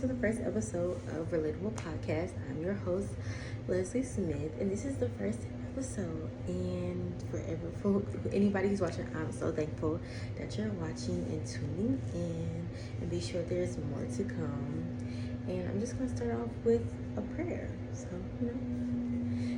to the first episode of Relatable Podcast. I'm your host, Leslie Smith, and this is the first episode. And for anybody who's watching, I'm so thankful that you're watching and tuning in. And be sure there's more to come. And I'm just going to start off with a prayer. So,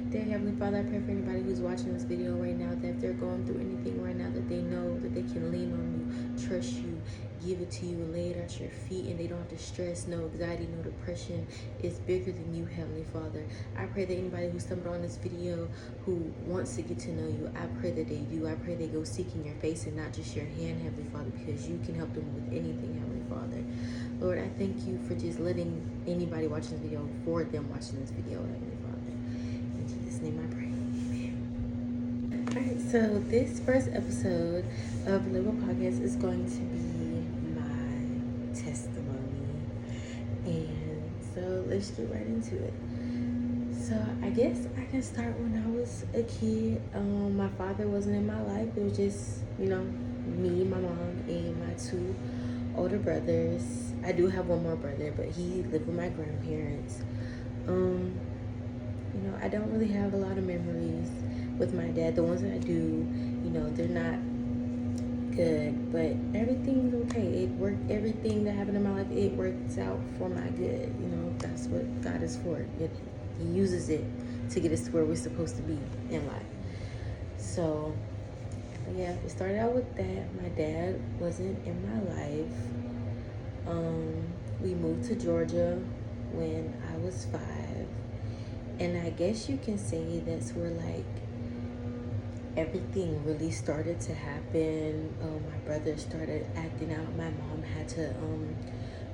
Dear Heavenly Father, I pray for anybody who's watching this video right now that if they're going through anything right now, that they know that they can lean on you, trust you, give it to you, and lay it at your feet, and they don't have to stress, no anxiety, no depression. It's bigger than you, Heavenly Father. I pray that anybody who stumbled on this video who wants to get to know you, I pray that they do. I pray they go seeking your face and not just your hand, Heavenly Father, because you can help them with anything, Heavenly Father. Lord, I thank you for just letting anybody watching this video, for them watching this video, Heavenly Father. In Jesus' name I pray. Amen. Alright, so this first episode of the Little Podcast is going to be my testimony. And so let's get right into it. So I guess I can start when I was a kid. My father wasn't in my life. It was just, me, my mom, and my two older brothers. I do have one more brother, but he lived with my grandparents. I don't really have a lot of memories with my dad. The ones that I do, they're not good, but everything's okay. It worked. Everything that happened in my life, it works out for my good. That's what God is for. He uses it to get us to where we're supposed to be in life. So, yeah, it started out with that. My dad wasn't in my life. We moved to Georgia when I was 5. And I guess you can say that's where everything really started to happen. My brother started acting out. My mom had to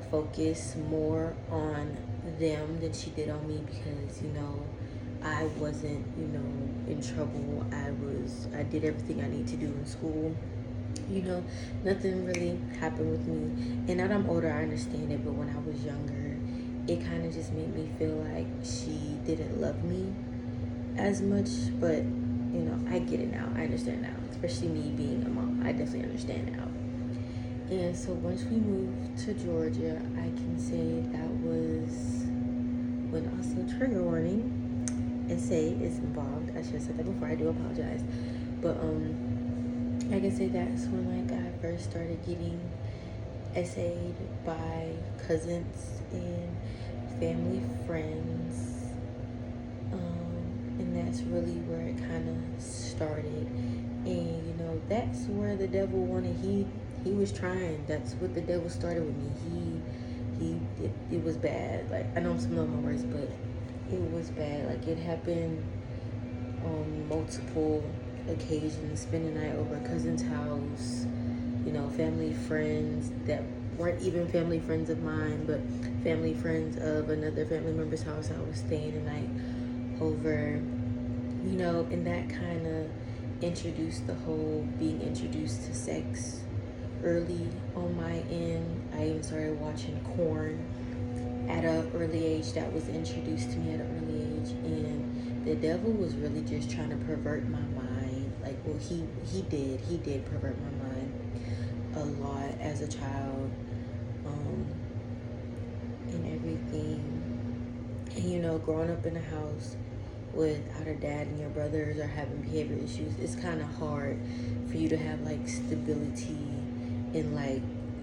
focus more on them than she did on me because, I wasn't, in trouble. I did everything I need to do in school. Nothing really happened with me. And now that I'm older, I understand it. But when I was younger, it kind of just made me feel like she didn't love me as much. But, I get it now. I understand now. Especially me being a mom. I definitely understand now. And so once we moved to Georgia, I can say that was when also trigger warning. Essay is involved. I should have said that before. I do apologize. But I can say that's when I first started getting essayed by cousins and family friends. And that's really where it kind of started. And that's where the devil wanted. He was trying. That's what the devil started with me. It was bad. I know some of my words, but it was bad. It happened on multiple occasions. Spending the night over a cousin's house. Family friends that weren't even family friends of mine, but family friends of another family member's house I was staying the night over. And that kind of introduced the whole being introduced to sex early on my end. I even started watching porn at an early age. That was introduced to me at an early age, and the devil was really just trying to pervert my mind. He did pervert my mind a lot as a child, and everything. And growing up in a house without a dad and your brothers are having behavior issues, it's kind of hard for you to have stability and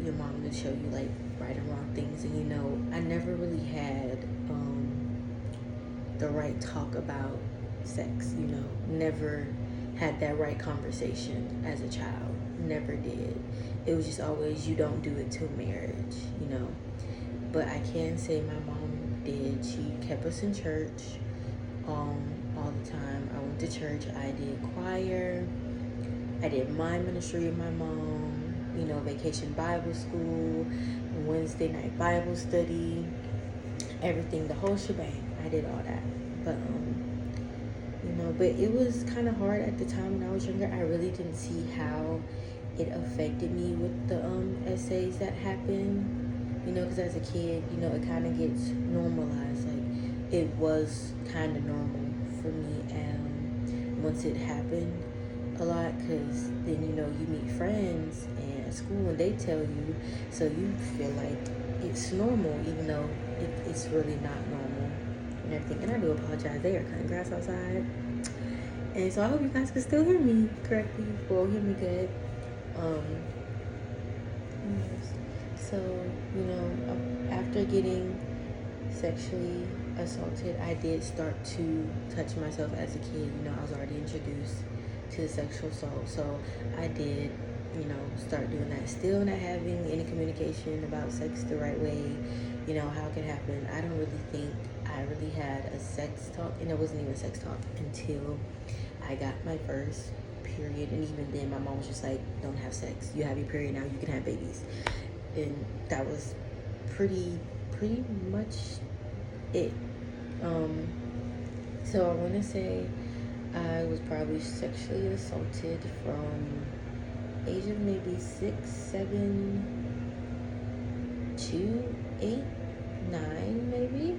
your mom to show you right and wrong things. And I never really had the right talk about sex. Never had that right conversation as a child. Never did. It was just always, you don't do it till marriage. But I can say my mom did. She kept us in church all the time. I went to church. I did choir. I did mime ministry with my mom. Vacation Bible school, Wednesday night Bible study, everything, the whole shebang. I did all that. But it was kind of hard at the time when I was younger. I really didn't see how it affected me with the essays that happened. Because as a kid, it kind of gets normalized. It was kind of normal for me. And once it happened a lot, because then, you meet friends, and at school and they tell you, so you feel like it's normal, even though it's really not normal and everything. And I do apologize. They are cutting grass outside, and so I hope you guys can still hear me correctly. Well, hear me good. So, after getting sexually assaulted, I did start to touch myself as a kid. I was already introduced to sexual assault, so I did, start doing that. Still not having any communication about sex the right way, how it can happen. I don't really think I really had a sex talk, and it wasn't even a sex talk until I got my first period. And even then, my mom was just like, don't have sex. You have your period now, you can have babies. And that was pretty much it. So I want to say I was probably sexually assaulted from age of maybe 6, 7 to 8, 9 maybe.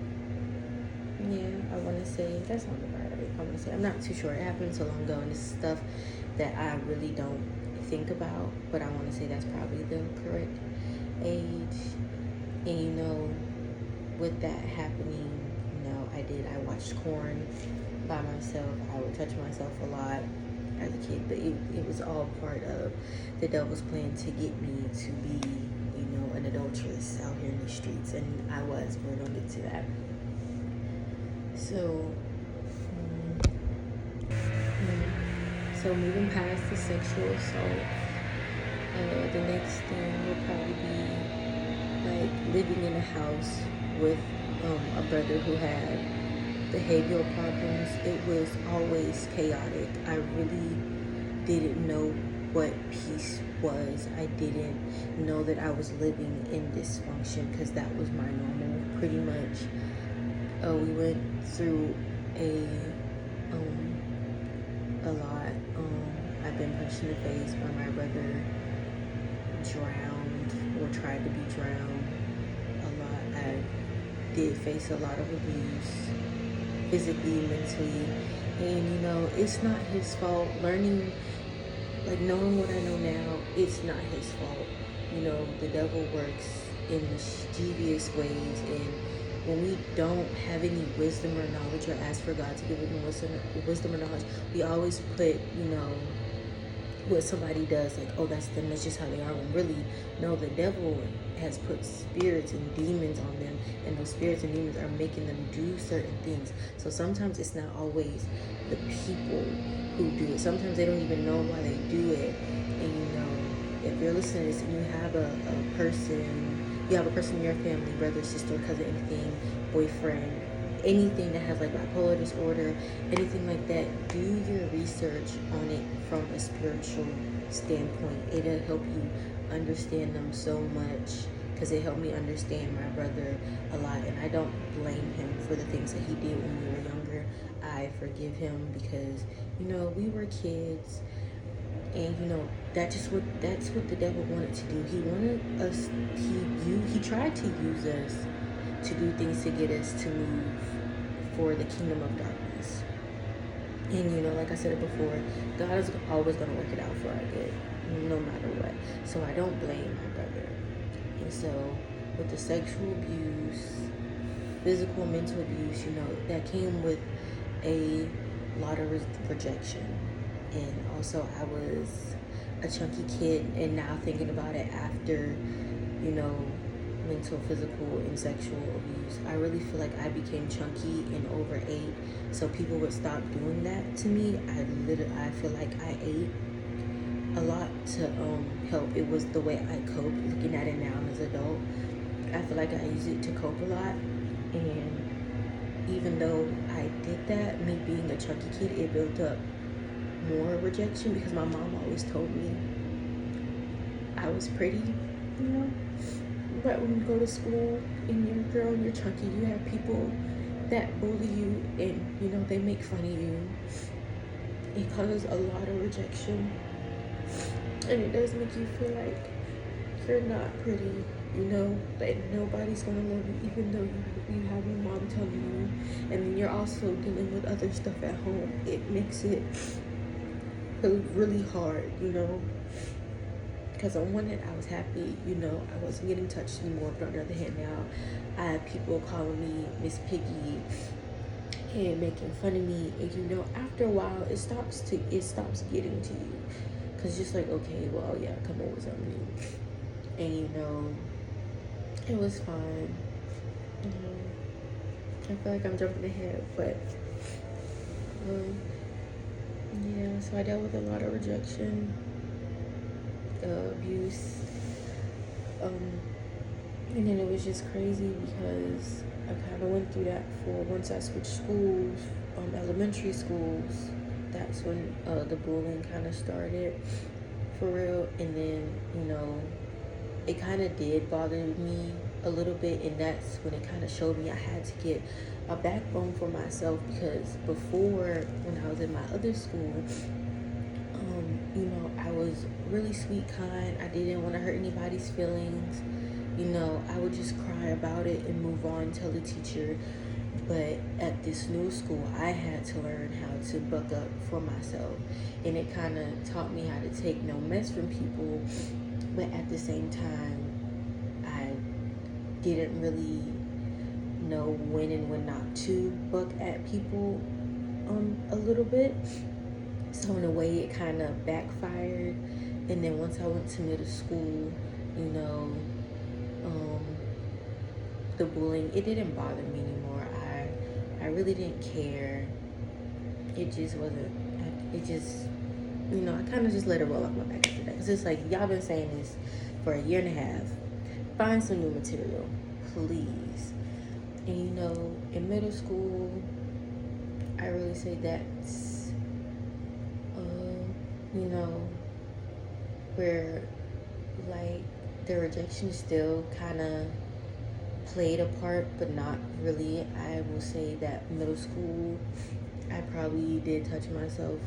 Yeah, I want to say that's not the right. I want to say, I'm not too sure. It happened so long ago, and it's stuff that I really don't think about, but I want to say that's probably the correct age. And with that happening, I watched Korn by myself. I would touch myself a lot as a kid, but it was all part of the devil's plan to get me to be, an adulteress out here in the streets, and I was. We're gonna get to that. So moving past the sexual assault, the next thing will probably be like living in a house with a brother who had behavioral problems. It was always chaotic. I really didn't know what peace was. I didn't know that I was living in dysfunction, because that was my normal, pretty much. We went through a lot. I've been punched in the face by my brother, drowned or tried to be drowned a lot. I did face a lot of abuse, physically, mentally, and it's not his fault. Learning, like knowing what I know now, it's not his fault. The devil works in mischievous ways, and when we don't have any wisdom or knowledge, or ask for God to give us wisdom or knowledge, we always put, what somebody does, like, oh, that's them, that's just how they are. When really, no, the devil has put spirits and demons on them, and those spirits and demons are making them do certain things. So sometimes it's not always the people who do it. Sometimes they don't even know why they do it. And if you're listening to this and you have a person in your family, brother, sister, cousin, anything, boyfriend, anything that has like bipolar disorder, anything like that, do your research on it from a spiritual standpoint. It'll help you understand them so much, because it helped me understand my brother a lot. And I don't blame him for the things that he did when we were younger. I forgive him, because we were kids, and that's what the devil wanted to do. He wanted us, he tried to use us to do things to get us to move for the kingdom of darkness. And like I said it before, God is always going to work it out for our good, no matter what. So I don't blame my brother. And so with the sexual abuse, physical, mental abuse, that came with a lot of rejection. And also I was a chunky kid, and now thinking about it after, mental, physical, and sexual abuse, I really feel like I became chunky and overate. So people would stop doing that to me. I feel like I ate a lot to help. It was the way I cope. Looking at it now as an adult, I feel like I use it to cope a lot. And even though I did that, me being a chunky kid, it built up more rejection, because my mom always told me I was pretty, but when you go to school and you're a girl and you're chunky, you have people that bully you, and they make fun of you. It causes a lot of rejection, and it does make you feel like you're not pretty, that nobody's gonna love you, even though you have your mom telling you. And then you're also dealing with other stuff at home. It makes it really hard, Because on one hand, I was happy, I wasn't getting touched anymore. But on the other hand, now I have people calling me Miss Piggy and making fun of me. And after a while, it stops getting to you. Because just like, okay, well, yeah, come on with something new. And it was fine. I feel like I'm jumping ahead, but yeah. So I dealt with a lot of rejection, abuse, and then it was just crazy because I kind of went through that for once I switched schools, elementary schools. That's when the bullying kind of started for real, and then it kind of did bother me a little bit, and that's when it kind of showed me I had to get a backbone for myself. Because before, when I was in my other school, I was really sweet, kind. I didn't want to hurt anybody's feelings. I would just cry about it and move on, tell the teacher. But at this new school, I had to learn how to buck up for myself, and it kind of taught me how to take no mess from people. But at the same time, I didn't really know when and when not to buck at people a little bit. So in a way, it kind of backfired. And then once I went to middle school, the bullying, it didn't bother me anymore. I really didn't care. It just wasn't. I kind of just let it roll off my back after that. Because it's like, y'all been saying this for a year and a half. Find some new material, please. And in middle school, I really say that's, where like the rejection still kind of played a part, but not really. I will say that middle school, I probably did touch myself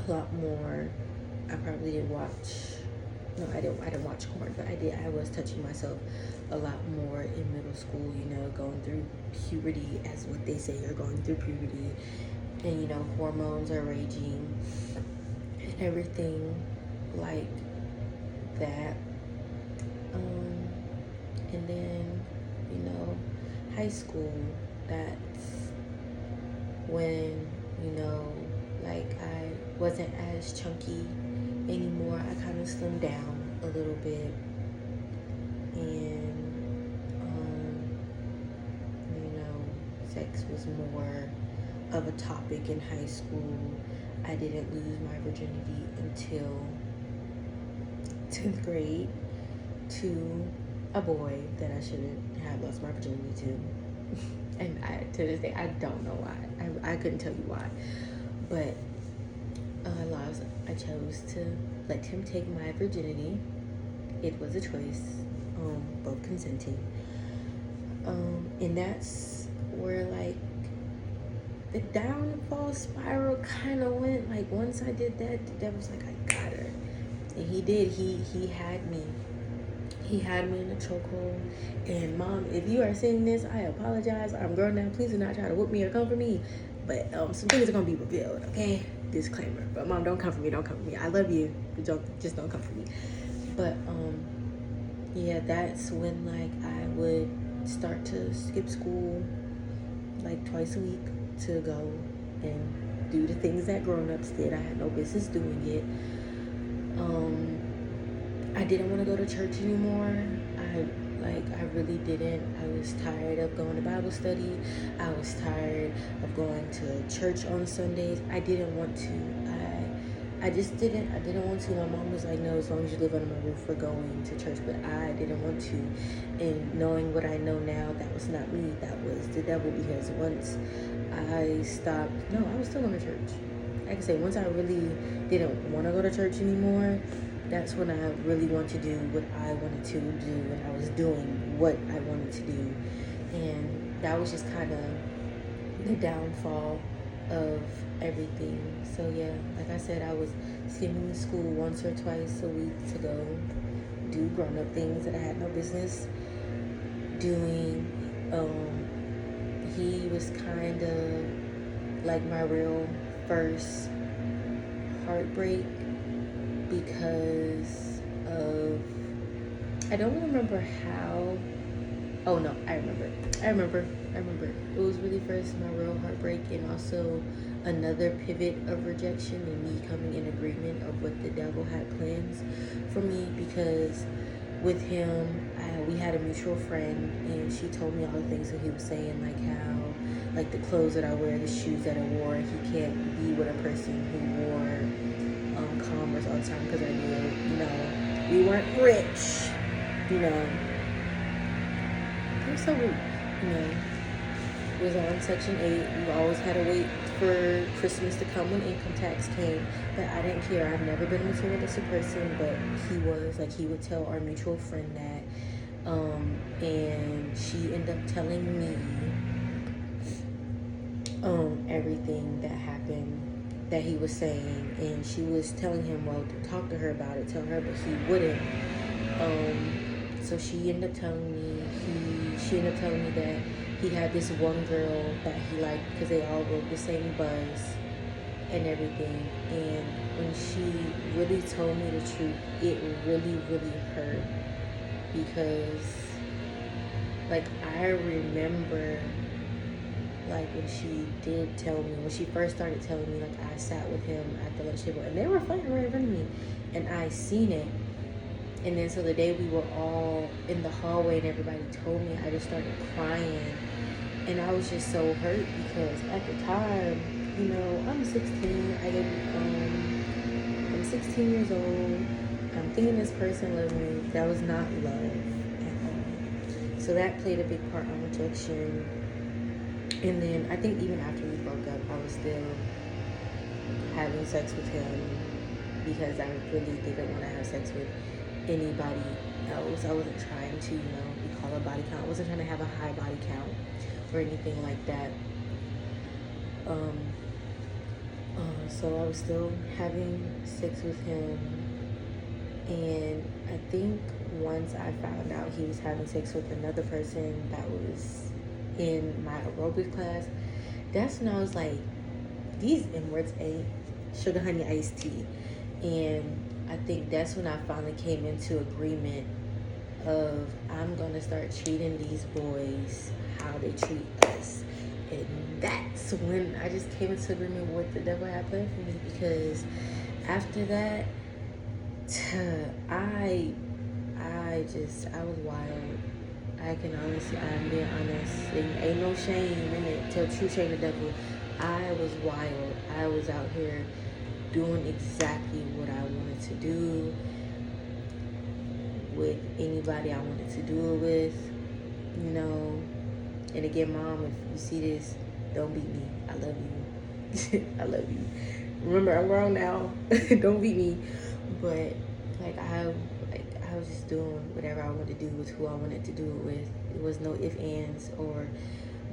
a lot more. I probably did watch. No, I didn't watch porn, but I was touching myself a lot more in middle school. Going through puberty, as what they say, you're going through puberty, and hormones are raging, and everything like that. And then high school. That's when like I wasn't as chunky anymore. I kind of slimmed down a little bit, and sex was more of a topic in high school. I didn't lose my virginity until 10th grade to a boy that I shouldn't have lost my virginity to. And to this day, I don't know why. I couldn't tell you why. But I chose to let him take my virginity. It was a choice, both consenting. And that's where like the downfall spiral kind of went. Like once I did that, the devil's like, I got her. And he did. He had me. He had me in a chokehold. And Mom, if you are seeing this, I apologize. I'm grown now. Please do not try to whoop me or come for me. But some things are gonna be revealed, okay? Disclaimer. But Mom, don't come for me. Don't come for me. I love you, but just don't come for me. But yeah, that's when like I would start to skip school like twice a week to go and do the things that grown-ups did. I had no business doing it. I didn't want to go to church anymore. I really didn't. I was tired of going to Bible study. I was tired of going to church on Sundays. I didn't want to. I just didn't. I didn't want to. My mom was like, no, as long as you live under my roof, we're going to church. But I didn't want to. And knowing what I know now, that was not me. That was the devil. Because once I stopped, no, I was still going to church. Like I said, once I really didn't want to go to church anymore, that's when I really wanted to do what I wanted to do, and I was doing what I wanted to do. And that was just kind of the downfall of everything. So yeah, like I said, I was skipping school once or twice a week to go do grown-up things that I had no business doing. He was kind of like my real first heartbreak, because of, I don't remember how. Oh no, I remember. It was really first my real heartbreak, and also another pivot of rejection and me coming in agreement of what the devil had plans for me. Because with him, we had a mutual friend, and she told me all the things that he was saying, like how, like the clothes that I wear, the shoes that I wore, he can't be with a person who wore Converse all the time because I did. You know, we weren't rich. You know, it was so rude. You know, it was on Section 8. We always had to wait for Christmas to come when income tax came, but I didn't care. I've never been a materialistic person, but he was. Like, he would tell our mutual friend that, and she ended up telling me everything that happened that he was saying, and she was telling him, well, to talk to her about it, tell her, but he wouldn't. So she ended up telling me that he had this one girl that he liked because they all rode the same bus and everything. And when she really told me the truth, it really, really hurt, because like I remember, like when she did tell me, when she first started telling me, like I sat with him at the lunch table and they were fighting right in front of me, and I seen it. And then so the day we were all in the hallway and everybody told me, I just started crying. And I was just so hurt because at the time, you know, I'm 16. I'm 16 years old. I'm thinking this person loved me. That was not love at all. So that played a big part on rejection. And then I think even after we broke up, I was still having sex with him because I really didn't want to have sex with anybody else. I wasn't trying to, you know, we call a body count. I wasn't trying to have a high body count or anything like that. So I was still having sex with him, and I think once I found out he was having sex with another person that was in my aerobics class, that's when I was like, these N-words ain't sugar honey iced tea. And I think that's when I finally came into agreement of, I'm gonna start treating these boys how they treat us. And that's when I just came into agreement with what the devil had planned for me, because after that, I was wild. I'm being honest. Ain't no shame in it. Tell true shame the devil. I was wild. I was out here doing exactly what I wanted to do with anybody I wanted to do it with, you know. And again, Mom, if you see this, don't beat me. I love you. I love you. Remember, I'm grown now. Don't beat me. But like I was just doing whatever I wanted to do with who I wanted to do it with. There was no ifs, ands, or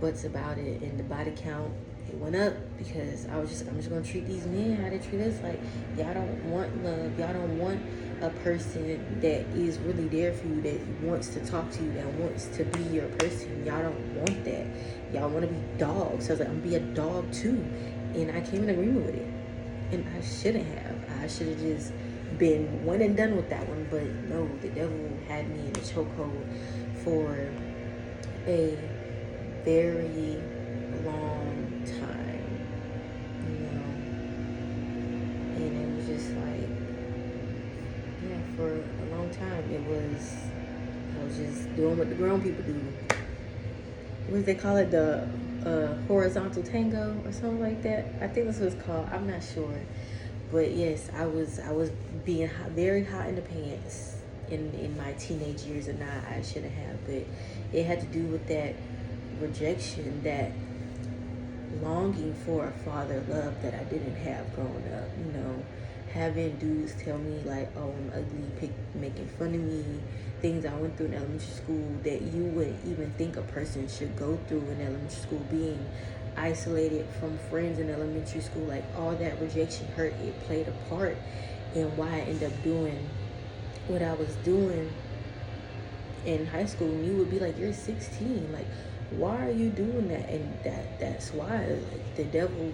buts about it. And the body count, it went up because I'm just gonna treat these men how they treat us. Like, y'all don't want love. Y'all don't want a person that is really there for you, that wants to talk to you, that wants to be your person. Y'all don't want that. Y'all want to be dogs. So I was like, I'm gonna be a dog too. And I came in agreement with it. And I shouldn't have. I should have just been one and done with that one. But no, the devil had me in a chokehold for a very long time, you know. And it was just like, yeah, for a long time I was just doing what the grown people do. What do they call it? The horizontal tango or something like that. I think that's what it's called. I'm not sure. But yes, I was being hot, very hot in the pants in my teenage years, and I shouldn't have. But it had to do with that rejection, that longing for a father love that I didn't have growing up. You know, having dudes tell me like, oh, I'm ugly, making fun of me, things I went through in elementary school that you wouldn't even think a person should go through in elementary school, being isolated from friends in elementary school. Like, all that rejection hurt. It played a part in why I ended up doing what I was doing in high school. And you would be like, you're 16, like, why are you doing that? And that's why, like, the devil,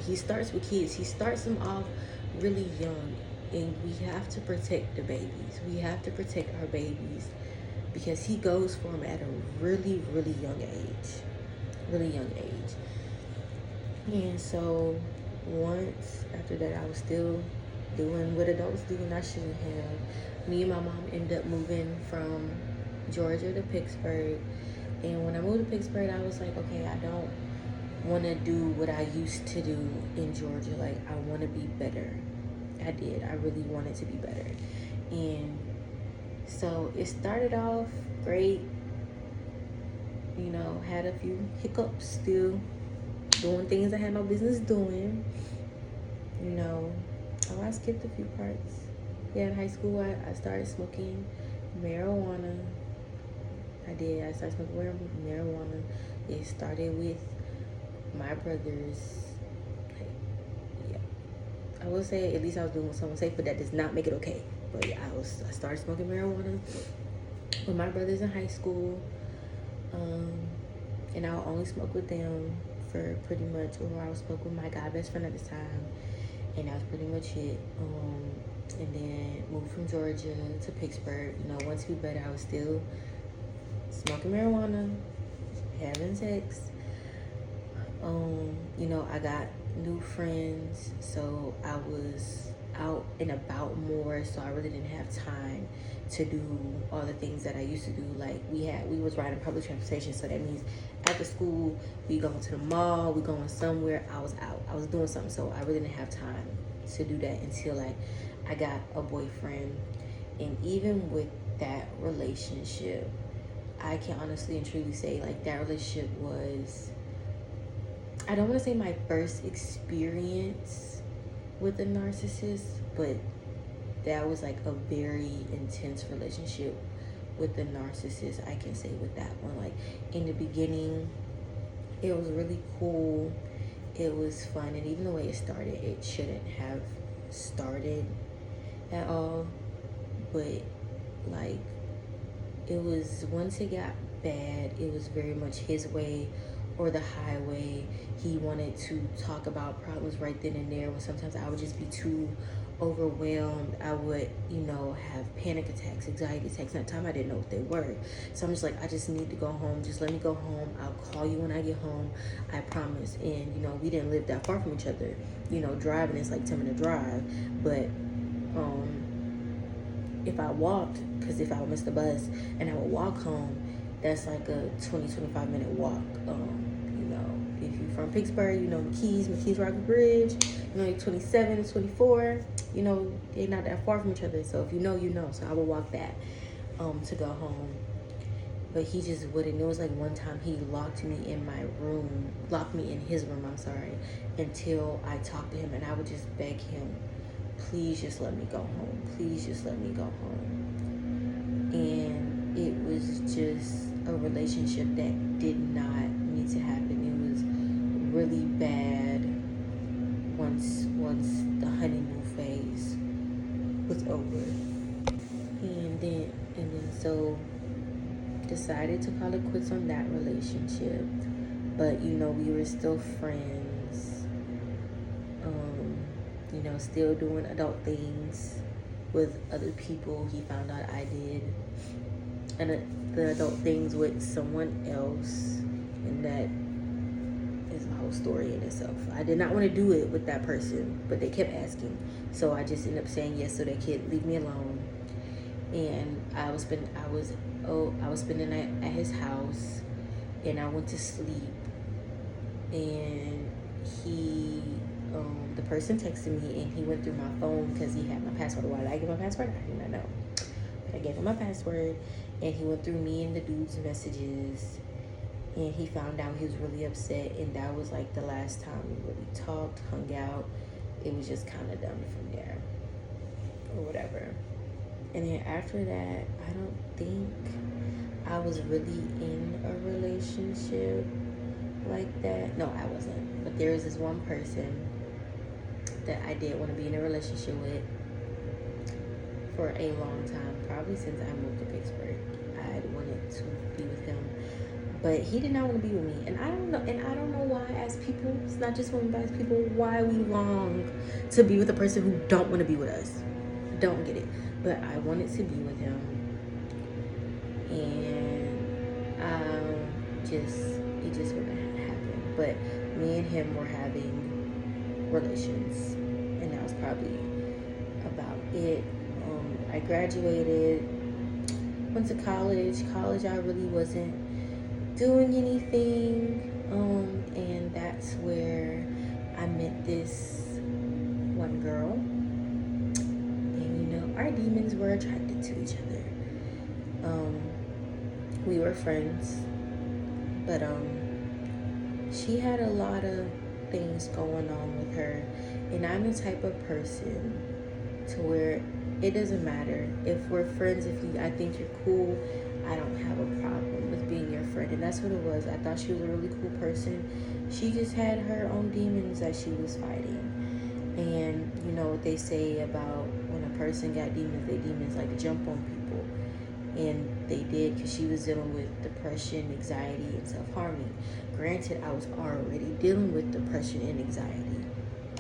he starts with kids. He starts them off really young, And we have to protect the babies. We have to protect our babies because he goes for them at a really, really young age. Really young age. And so once after that, I was still doing what adults do and I shouldn't have. Me and my mom ended up moving from Georgia to Pittsburgh. And when I moved to Pittsburgh, I was like, okay, I don't want to do what I used to do in Georgia. Like, I want to be better. I did. I really wanted to be better. And so it started off great. You know, had a few hiccups still. Doing things I had no business doing. You know, I skipped a few parts. Yeah, in high school, I started smoking marijuana. I did. I started smoking marijuana. It started with my brothers. Yeah, I will say at least I was doing what someone safe, but that does not make it okay. But yeah, I started smoking marijuana with my brothers in high school, and I would only smoke with them for pretty much, or I would smoke with my guy best friend at the time, and that was pretty much it. And then moved from Georgia to Pittsburgh. You know, once we better, I was still smoking marijuana, having sex. You know, I got new friends, so I was out and about more, so I really didn't have time to do all the things that I used to do. Like we was riding public transportation, so that means after school we going to the mall, we going somewhere. I was out, I was doing something, so I really didn't have time to do that until like I got a boyfriend. And even with that relationship, I can honestly and truly say like that relationship was, I don't want to say my first experience with a narcissist, but that was like a very intense relationship with the narcissist. I can say with that one, like in the beginning, it was really cool. It was fun, and even the way it started, it shouldn't have started at all. But like, it was, once it got bad, it was very much his way or the highway. He wanted to talk about problems right then and there, when sometimes I would just be too overwhelmed. I would, you know, have panic attacks, anxiety attacks. At that time I didn't know what they were. So I'm just like, I just need to go home. Just let me go home. I'll call you when I get home. I promise. And, you know, we didn't live that far from each other. You know, driving is like 10-minute drive. But if I walked, because if I would miss the bus and I would walk home, that's like a 20-25 minute walk. You know, if you're from Pittsburgh, you know McKees Rocky Bridge, you know, like 27 to 24, you know, they're not that far from each other. So if you know, you know. So I would walk that to go home. But he just wouldn't. It was like one time he locked me in his room, I'm sorry, until I talked to him, and I would just beg him, please just let me go home. Please just let me go home. And it was just a relationship that did not need to happen. It was really bad once the honeymoon phase was over. And then so decided to call it quits on that relationship. But, you know, we were still friends. You know, still doing adult things with other people. He found out I did, and the adult things with someone else, and that is a whole story in itself. I did not want to do it with that person, but they kept asking, so I just ended up saying yes so they could leave me alone. And I was spending the night at his house, and I went to sleep, and the person texted me, and he went through my phone because he had my password. Why did I give my password? I do not know. But I gave him my password, and he went through me and the dude's messages, and he found out he was really upset, and that was like the last time we really talked, hung out. It was just kind of done from there, or whatever. And then after that, I don't think I was really in a relationship like that. No, I wasn't. But there was this one person that I did want to be in a relationship with for a long time, probably since I moved to Pittsburgh. I wanted to be with him, but he did not want to be with me. And I don't know why, as people, it's not just women, but as people, why we long to be with a person who don't want to be with us. don't get it. But I wanted to be with him, and it just wouldn't happen. But me and him were having relations, and that was probably about it. I graduated, went to college. I really wasn't doing anything, and that's where I met this one girl, and our demons were attracted to each other. We were friends, but she had a lot of things going on with her, and I'm the type of person to where it doesn't matter if we're friends. I think you're cool, I don't have a problem with being your friend. And that's what it was. I thought she was a really cool person. She just had her own demons that she was fighting. And you know what they say about when a person got demons, they demons like to jump on people. And they did, because she was dealing with depression, anxiety, and self-harming. Granted, I was already dealing with depression and anxiety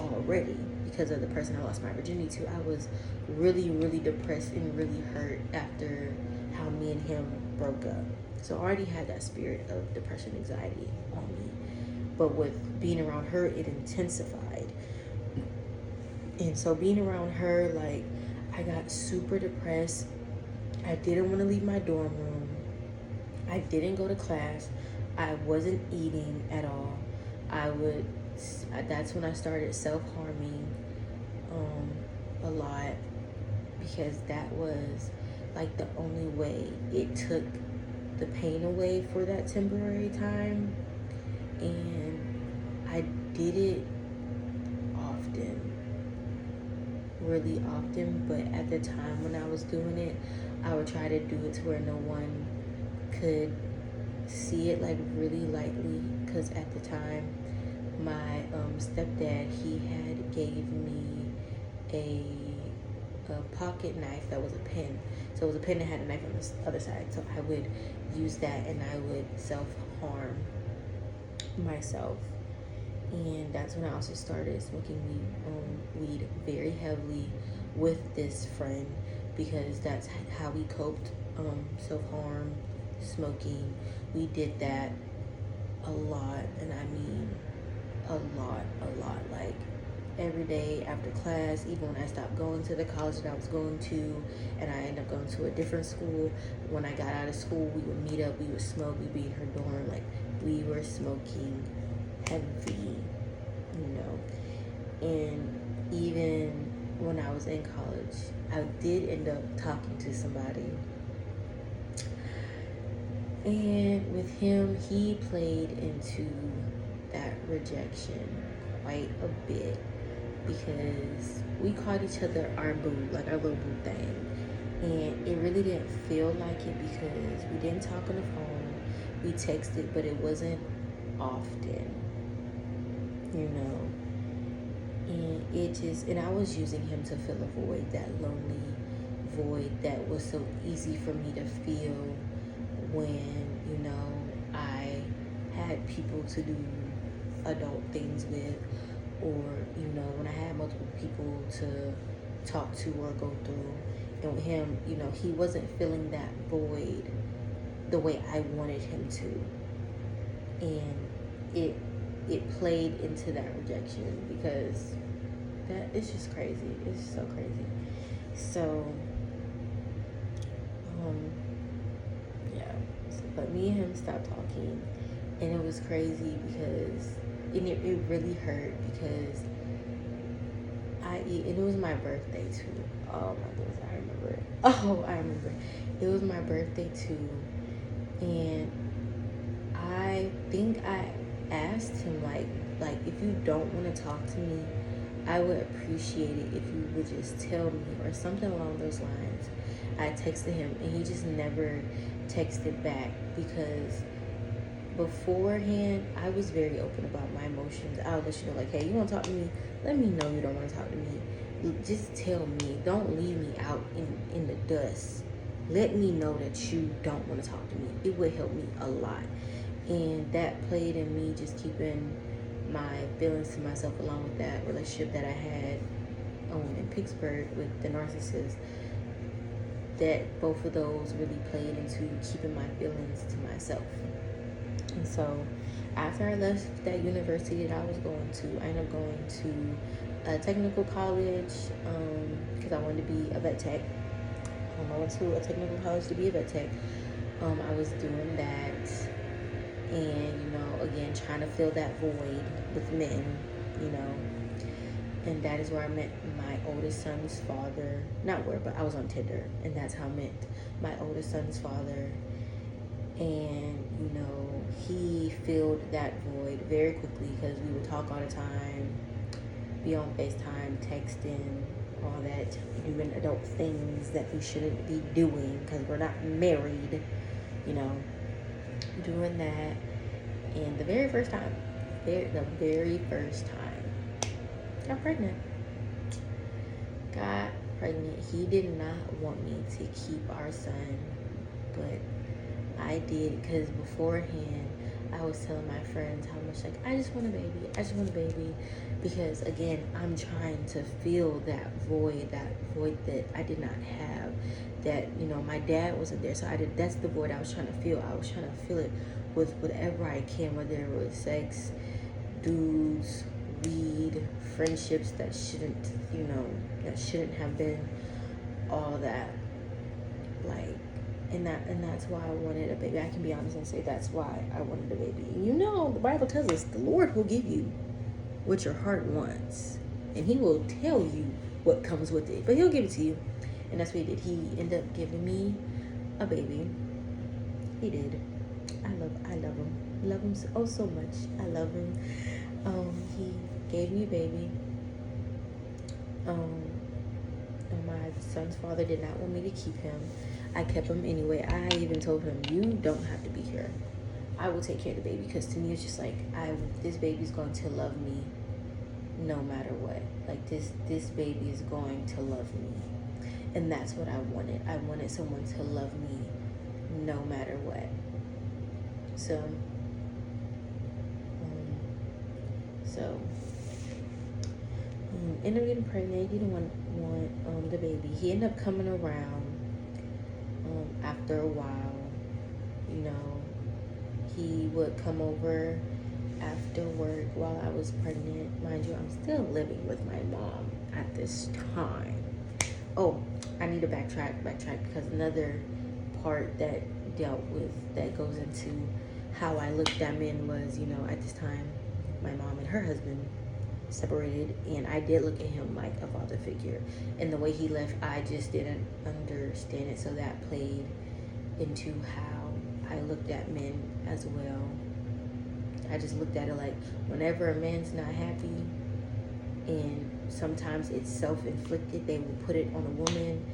already because of the person I lost my virginity to. I was really, really depressed and really hurt after how me and him broke up. So I already had that spirit of depression, anxiety on me. But with being around her, it intensified. And so being around her, like, I got super depressed. I didn't want to leave my dorm room. I didn't go to class. I wasn't eating at all. That's when I started self-harming a lot, because that was like the only way it took the pain away for that temporary time. And I did it often, really often, but at the time when I was doing it, I would try to do it to where no one could see it, like, really lightly, because at the time my stepdad, he had gave me a pocket knife that was a pen. So it was a pen that had a knife on the other side. So I would use that, and I would self-harm myself. And that's when I also started smoking weed very heavily with this friend, because that's how we coped. Self-harm, smoking. We did that a lot, and I mean a lot. Like, every day after class, even when I stopped going to the college that I was going to, and I ended up going to a different school. When I got out of school, we would meet up, we would smoke, we'd be in her dorm. Like, we were smoking heavy, And even when I was in college, I did end up talking to somebody. And with him, he played into that rejection quite a bit, because we called each other our boo, like our little boo thing. And it really didn't feel like it, because we didn't talk on the phone. We texted, but it wasn't often, And I was using him to fill a void, that lonely void that was so easy for me to feel when, I had people to do adult things with, or, when I had multiple people to talk to or go through. And with him, he wasn't filling that void the way I wanted him to. And it played into that rejection, because it's just crazy. It's so crazy. So, yeah. But me and him stopped talking, and it was crazy, because it really hurt, because and it was my birthday too. Oh my goodness, I remember it. Oh, I remember. It was my birthday too, and I think I asked him, like if you don't want to talk to me, I would appreciate it if you would just tell me, or something along those lines. I texted him, and he just never texted back, because beforehand, I was very open about my emotions. I would let you know, like, hey, you want to talk to me? Let me know you don't want to talk to me. Just tell me. Don't leave me out in the dust. Let me know that you don't want to talk to me. It would help me a lot. And that played in me just keeping my feelings to myself, along with that relationship that I had. in Pittsburgh with the narcissist, that both of those really played into keeping my feelings to myself. And so after I left that university that I was going to, I ended up going to a technical college because I wanted to be a vet tech. I went to a technical college to be a vet tech. I was doing that, and again, trying to fill that void with men, and that is where I met my oldest son's father. Not where, but I was on Tinder, and that's how I met my oldest son's father. And he filled that void very quickly because we would talk all the time, be on FaceTime, texting, all that, doing adult things that we shouldn't be doing because we're not married, doing that. And the very first time, got pregnant. He did not want me to keep our son, but I did, because beforehand I was telling my friends how much, like, I just want a baby, because again, I'm trying to fill that void that I did not have, that my dad wasn't there, so that's the void I was trying to fill. I was trying to fill it with whatever I can, whether it was sex, dudes, weed, friendships that shouldn't have been all that, like, and that's why I wanted a baby. I can be honest and say that's why I wanted a baby. The Bible tells us the Lord will give you what your heart wants, and He will tell you what comes with it, but He'll give it to you. And that's what He did. He ended up giving me a baby. He did. I love him so much. I love him. He gave me a baby. And my son's father did not want me to keep him. I kept him anyway. I even told him, you don't have to be here. I will take care of the baby, because to me it's just like, this baby's going to love me no matter what. Like, this baby is going to love me. And that's what I wanted. I wanted someone to love me no matter what. So ended up getting pregnant. He didn't want the baby. He ended up coming around after a while. He would come over after work while I was pregnant. Mind you, I'm still living with my mom at this time. Oh, I need to backtrack because another part that goes into how I looked at men was, at this time, my mom and her husband separated, and I did look at him like a father figure. And the way he left, I just didn't understand it, so that played into how I looked at men as well. I just looked at it like, whenever a man's not happy, and sometimes it's self-inflicted, they will put it on a woman.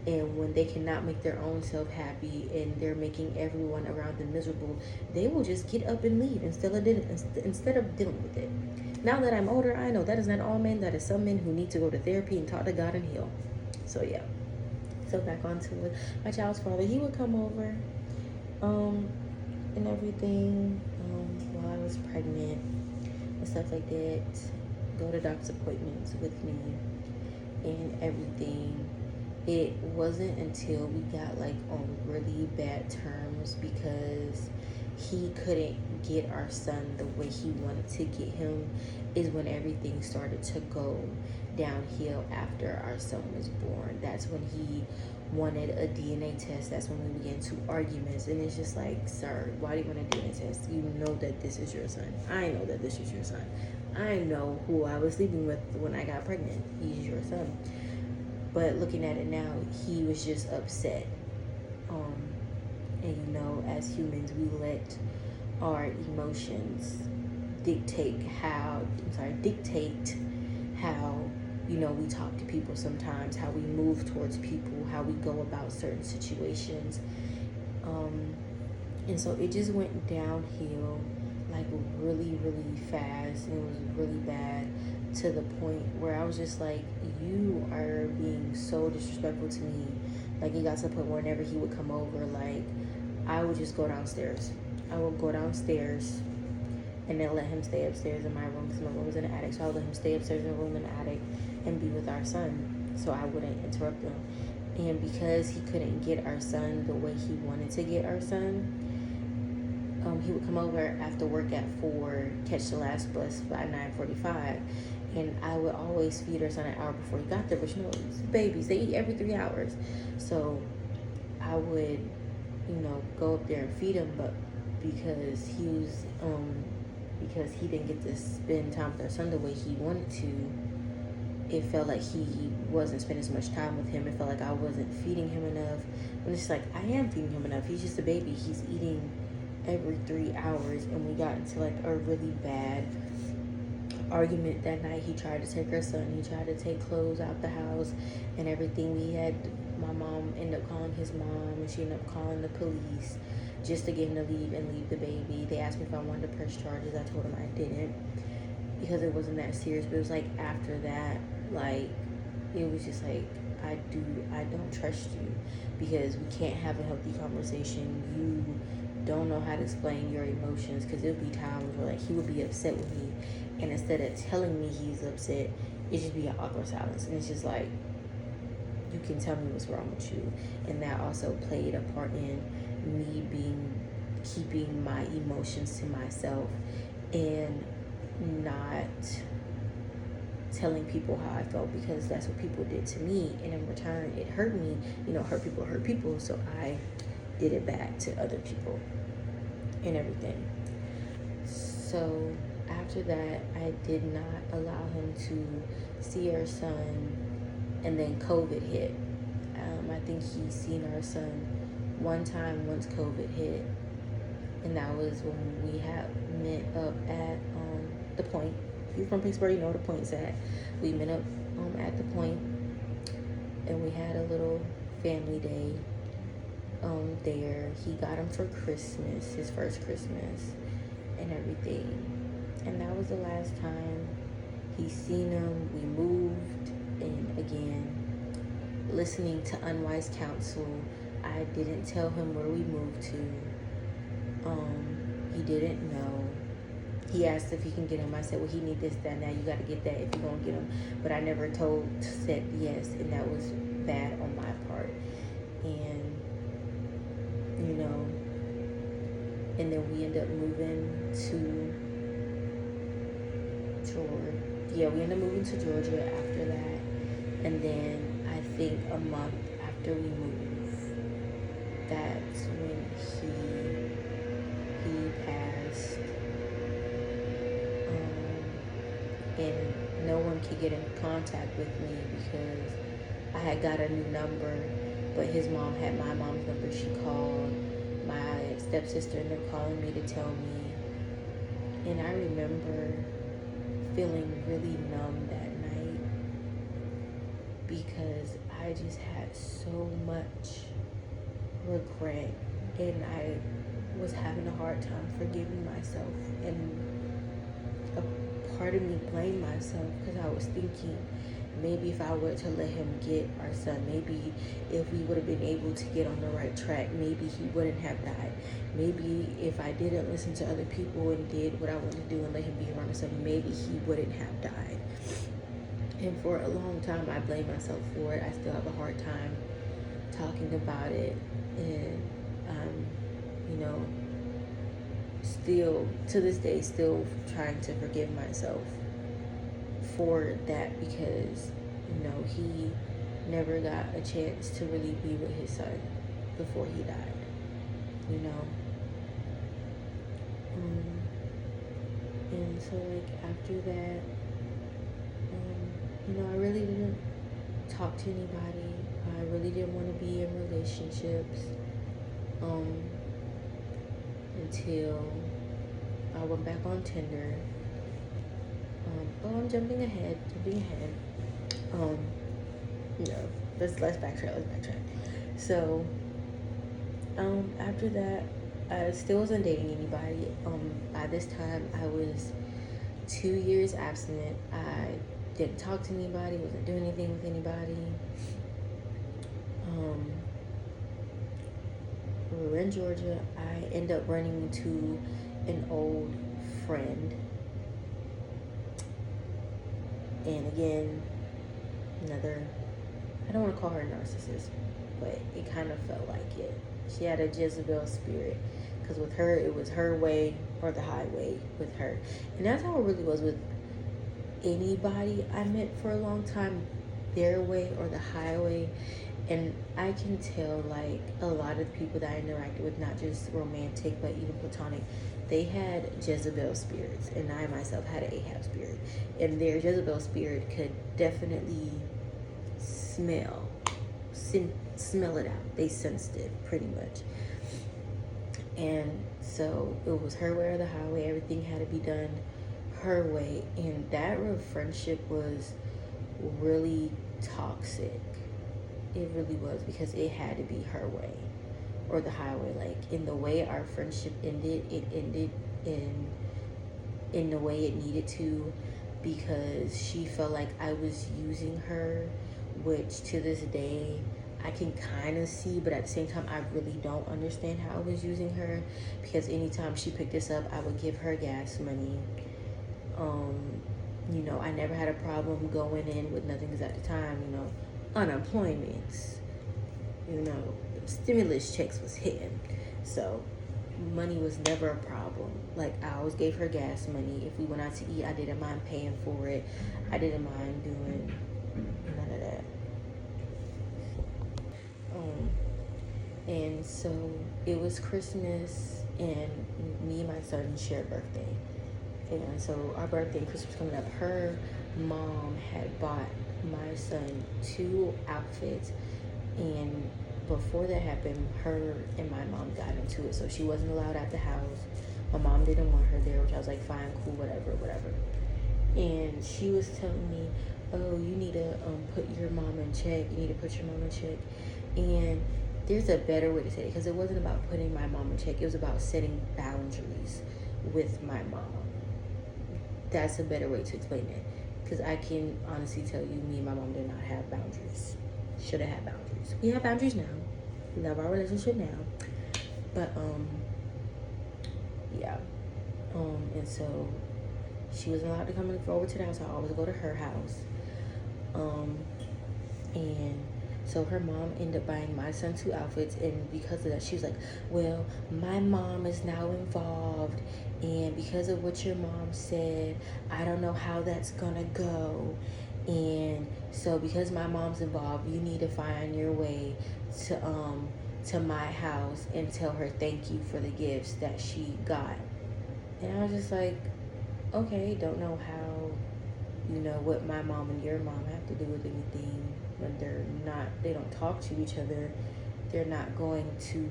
And when they cannot make their own self happy and they're making everyone around them miserable, they will just get up and leave instead of dealing with it. Now that I'm older, I know that is not all men. That is some men who need to go to therapy and talk to God and heal. So yeah. So back onto it. My child's father, he would come over and everything while I was pregnant and stuff like that. Go to doctor's appointments with me and everything. It wasn't until we got like on really bad terms, because he couldn't get our son the way he wanted to get him, is when everything started to go downhill after our son was born. That's when he wanted a DNA test. That's when we began to arguments. And it's just like, sir, why do you want a DNA test? You know that this is your son. I know that this is your son. I know who I was sleeping with when I got pregnant. He's your son. But looking at it now, he was just upset. And as humans, we let our emotions dictate how we talk to people sometimes, how we move towards people, how we go about certain situations. And so it just went downhill like really, really fast, and it was really bad, to the point where I was just like, you are being so disrespectful to me. Like, it got to the point where whenever he would come over, like, I would just go downstairs. I would go downstairs and then let him stay upstairs in my room, because my room was in the attic. So I would let him stay upstairs in the room in the attic, and be with our son, so I wouldn't interrupt him. And because he couldn't get our son the way he wanted to get our son, he would come over after work at 4, catch the last bus by 9:45, and I would always feed our son an hour before he got there. But babies, they eat every 3 hours, so I would, go up there and feed him. But because because he didn't get to spend time with our son the way he wanted to, it felt like he wasn't spending as much time with him. It felt like I wasn't feeding him enough. And it's like, I am feeding him enough. He's just a baby. He's eating every 3 hours. And we got into like a really bad argument that night. He tried to take our son. He tried to take clothes out the house and everything. My mom ended up calling his mom, and she ended up calling the police just to get him to leave the baby. They asked me if I wanted to press charges. I told them I didn't, because it wasn't that serious. But it was like after that, like, it was just like, I don't trust you, because we can't have a healthy conversation. You don't know how to explain your emotions, because there'll be times where like he would be upset with me, and instead of telling me he's upset, it just be an awkward silence. And it's just like, you can tell me what's wrong with you. And that also played a part in me keeping my emotions to myself and not telling people how I felt, because that's what people did to me, and in return it hurt me. Hurt people, so I did it back to other people and everything. So after that, I did not allow him to see our son, and then COVID hit. I think he's seen our son one time once COVID hit, and that was when we had met up at the Point. If you're from Pittsburgh, you know where the Point's at. We met up at the Point, and we had a little family day there. He got him for Christmas, his first Christmas, and everything. And that was the last time he's seen him. We moved, and again, listening to unwise counsel, I didn't tell him where we moved to. He didn't know. He asked if he can get him. I said, well, he need this, that, now you got to get that if you're going to get him. But I never said yes, and that was bad on my part. And, and then we ended up moving to Georgia. Yeah, we ended up moving to Georgia after that. And then I think a month after we moved, that's when he passed. And no one could get in contact with me because I had got a new number, but his mom had my mom's number. She called my stepsister, and they're calling me to tell me. And I remember feeling really numb that night, because I just had so much regret, and I was having a hard time forgiving myself, and a part of me blamed myself, because I was thinking, maybe if I were to let him get our son, maybe if we would have been able to get on the right track, maybe he wouldn't have died. Maybe if I didn't listen to other people and did what I wanted to do and let him be around himself, maybe he wouldn't have died. And for a long time, I blamed myself for it. I still have a hard time talking about it, and still to this day, still trying to forgive myself for that, because he never got a chance to really be with his son before he died. And so after that, I really didn't talk to anybody. I really didn't want to be in relationships until I went back on Tinder. I'm jumping ahead. Let's backtrack. So, after that, I still wasn't dating anybody. By this time, I was 2 years abstinent. I didn't talk to anybody, wasn't doing anything with anybody. We were in Georgia. I ended up running into an old friend. And again, another, I don't want to call her a narcissist, but it kind of felt like it. She had a Jezebel spirit, because with her, it was her way or the highway with her. And that's how it really was with anybody I met for a long time, their way or the highway. And I can tell, like, a lot of the people that I interacted with, not just romantic but even platonic, they had Jezebel spirits, and I myself had an Ahab spirit, and their Jezebel spirit could definitely smell it out. They sensed it pretty much. And so it was her way or the highway. Everything had to be done her way, and that real friendship was really toxic. It really was, because it had to be her way or the highway. Like, in the way our friendship ended, it ended in the way it needed to, because she felt like I was using her, which to this day I can kind of see, but at the same time I really don't understand how I was using her, because anytime she picked us up, I would give her gas money. You know, I never had a problem going in with nothing, because at the time, you know, unemployment, you know, stimulus checks was hitting, so money was never a problem. Like, I always gave her gas money. If we went out to eat, I didn't mind paying for it. I didn't mind doing none of that. And so it was Christmas, and me and my son shared birthday. And so our birthday and Christmas coming up, her mom had bought my son 2 outfits, and before that happened, her and my mom got into it, so she wasn't allowed at the house. My mom didn't want her there, which I was like, fine, cool, whatever. And she was telling me, oh, you need to put your mom in check. You need to put your mom in check. And there's a better way to say it, because it wasn't about putting my mom in check. It was about setting boundaries with my mom. That's a better way to explain it, because I can honestly tell you, me and my mom did not have boundaries. Should have had boundaries. We have boundaries now. We love our relationship now. But yeah. And so she wasn't allowed to come over to the house. I always go to her house. And so her mom ended up buying my son 2 outfits, and because of that, she was like, well, my mom is now involved, and because of what your mom said, I don't know how that's gonna go. And so because my mom's involved, you need to find your way to my house and tell her thank you for the gifts that she got. And I was just like, okay, don't know how, you know, what my mom and your mom have to do with anything when they don't talk to each other. They're not going to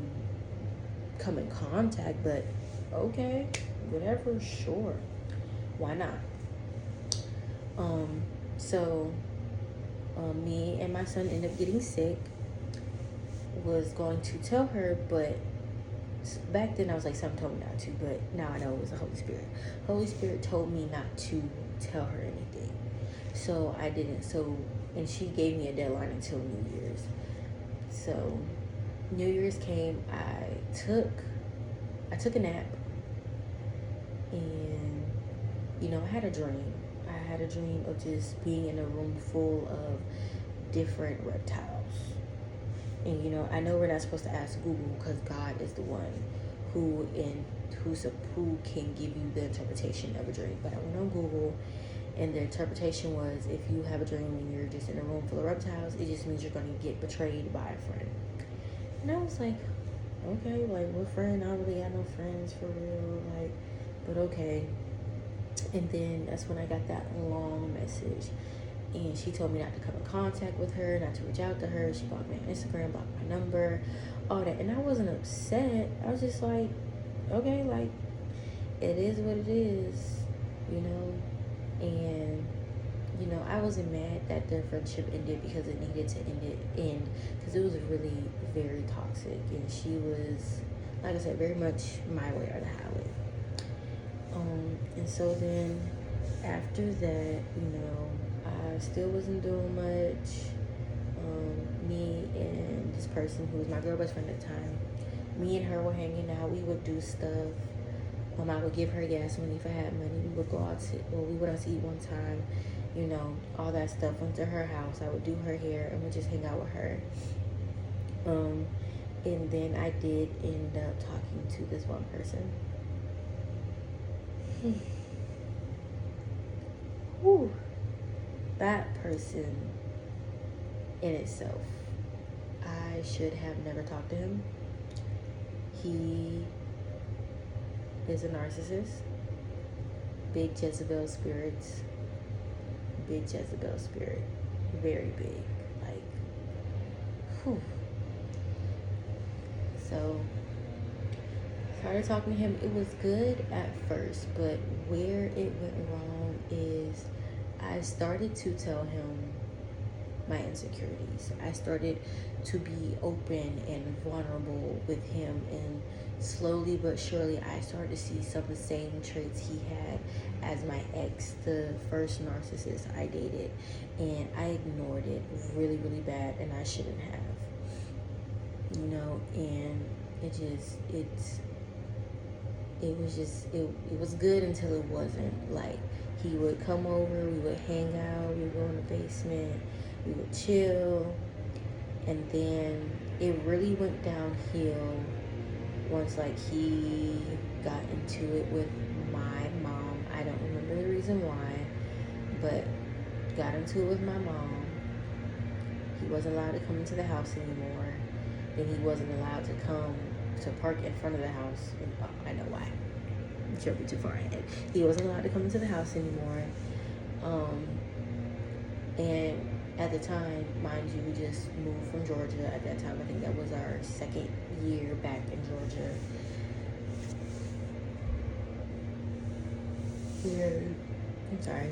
come in contact, but okay, whatever, sure. Why not? So me and my son ended up getting sick. Was going to tell her, but back then I was like, something told me not to, but now I know it was the Holy Spirit. Holy Spirit told me not to tell her anything. So I didn't. So, and she gave me a deadline until New Year's. So New Year's came, I took a nap, and, you know, I had a dream. I had a dream of just being in a room full of different reptiles. And, you know, I know we're not supposed to ask Google, because God is the one who can give you the interpretation of a dream. But I went on Google, and the interpretation was, if you have a dream and you're just in a room full of reptiles, it just means you're going to get betrayed by a friend. And I was like, okay, like, what friend? I don't really got no friends for real, like, but okay. And then that's when I got that long message, and she told me not to come in contact with her, not to reach out to her. She blocked me on Instagram, blocked my number, all that. And I wasn't upset. I was just like, okay, like, it is what it is, you know. And, you know, I wasn't mad that their friendship ended, because it needed to end, because it was really very toxic, and she was, like I said, very much my way or the highway. And so then after that, you know, I still wasn't doing much. Me and this person who was my girl best friend at the time, me and her were hanging out. We would do stuff. I would give her gas money if I had money. We would go out to, we went out to eat one time, you know, all that stuff. Went to her house. I would do her hair and would just hang out with her. And then I did end up talking to this one person. Whew. That person in itself, I should have never talked to him. He is a narcissist. Big Jezebel spirits. Big Jezebel spirit. Very big. Like, whew. So, started talking to him. It was good at first, but where it went wrong is I started to tell him my insecurities. I started to be open and vulnerable with him, and slowly but surely I started to see some of the same traits he had as my ex, the first narcissist I dated, and I ignored it really, really bad, and I shouldn't have, you know. And it was good until it wasn't. Like, he would come over, we would hang out, we would go in the basement, we would chill, and then it really went downhill once, like, he got into it with my mom. I don't remember the reason why, but got into it with my mom. He wasn't allowed to come into the house anymore. Then he wasn't allowed to come to park in front of the house. And, oh, I know why. Jumping too far ahead. He wasn't allowed to come into the house anymore. And at the time, mind you, we just moved from Georgia. At that time, I think that was our second year back in Georgia. I'm sorry.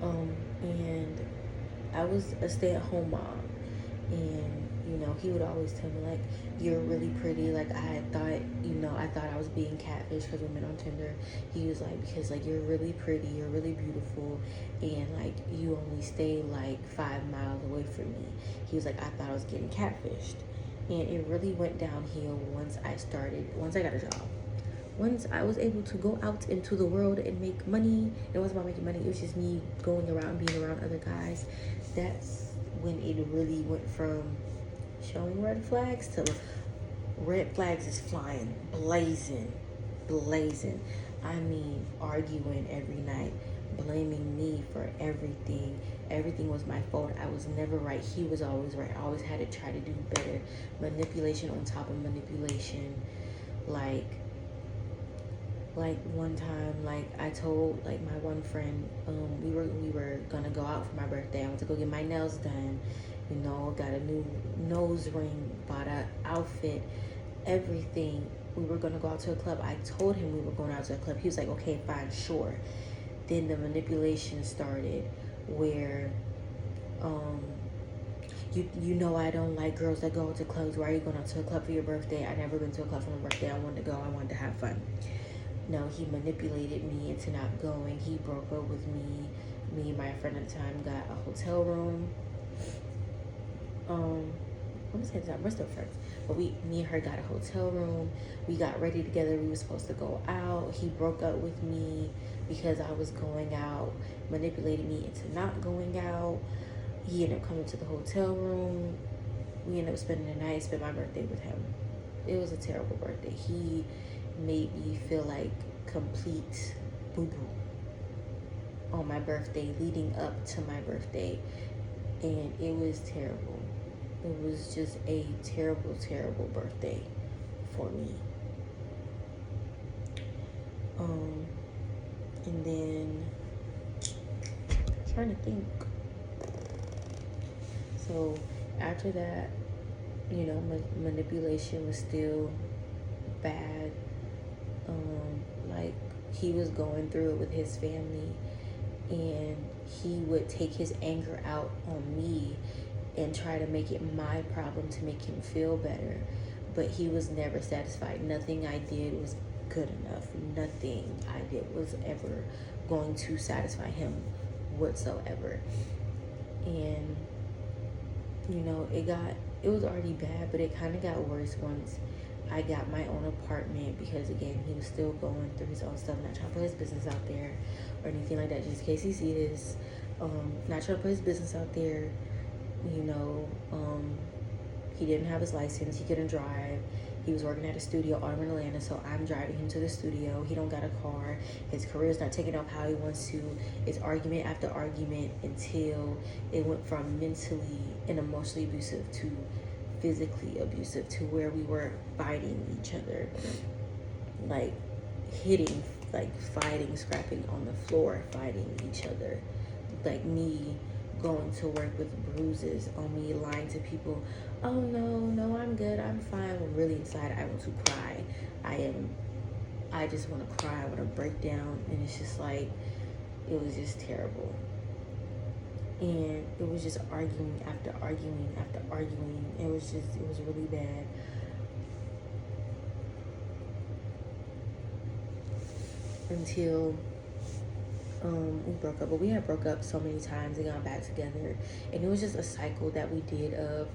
And I was a stay-at-home mom, and you know, he would always tell me, like, you're really pretty. Like, I thought I was being catfished because we met on Tinder. He was like, because, like, you're really pretty, you're really beautiful, and, like, you only stay, like, 5 miles away from me. He was like, I thought I was getting catfished. And it really went downhill once I got a job. Once I was able to go out into the world and make money. It wasn't about making money, it was just me going around, being around other guys. That's when it really went from showing red flags to red flags is flying, blazing. I mean, arguing every night, blaming me for everything. Everything was my fault. I was never right. He was always right. I always had to try to do better. Manipulation on top of manipulation. Like one time, like, I told, like, my one friend, we were gonna go out for my birthday. I went to go get my nails done, you know, got a new nose ring, bought an outfit, everything. We were gonna go out to a club. I told him we were going out to a club. He was like, okay, fine, sure. Then the manipulation started, where you know, I don't like girls that go to clubs. Why are you going out to a club for your birthday? I never been to a club for my birthday. I wanted to go. I wanted to have fun. No, he manipulated me into not going. He broke up with me. Me and my friend at the time got a hotel room. I'm saying that we're still friends, but me and her got a hotel room. We got ready together. We were supposed to go out. He broke up with me because I was going out, manipulated me into not going out. He ended up coming to the hotel room. We ended up spending the night. Spent my birthday with him. It was a terrible birthday. He made me feel like complete boo-boo on my birthday, leading up to my birthday, and it was terrible. It was just a terrible, terrible birthday for me. And then I'm trying to think. So after that, you know, manipulation was still bad. Like, he was going through it with his family, and he would take his anger out on me and try to make it my problem to make him feel better. But he was never satisfied. Nothing I did was good enough. Nothing I did was ever going to satisfy him whatsoever. And, you know, it was already bad, but it kind of got worse once I got my own apartment because, again, he was still going through his own stuff, not trying to put his business out there or anything like that, just in case he sees this. Not trying to put his business out there, you know. He didn't have his license. He couldn't drive. He was working at a studio all in Atlanta, so I'm driving him to the studio. He don't got a car. His career's not taking off how he wants to. It's argument after argument until it went from mentally and emotionally abusive to physically abusive, to where we were fighting each other, like hitting, like fighting, scrapping on the floor, fighting each other, like me going to work with bruises on me, lying to people, oh no, I'm good, I'm fine, when really inside I want to cry. I just want to cry, I want to break down, and it's just like, it was just terrible. And it was just arguing after arguing after arguing. It was really bad. Until we broke up. But we had broke up so many times and got back together. And it was just a cycle that we did of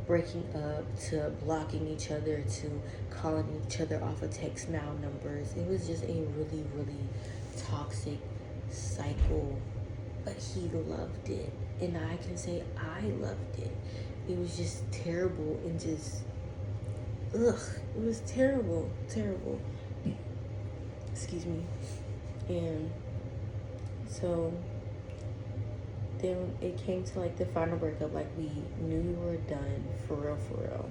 breaking up to blocking each other to calling each other off of text now numbers. It was just a really, really toxic cycle. But he loved it, and I can say I loved it. It was just terrible and just, ugh, it was terrible. Excuse me. And so then it came to like the final breakup, like we knew we were done for real.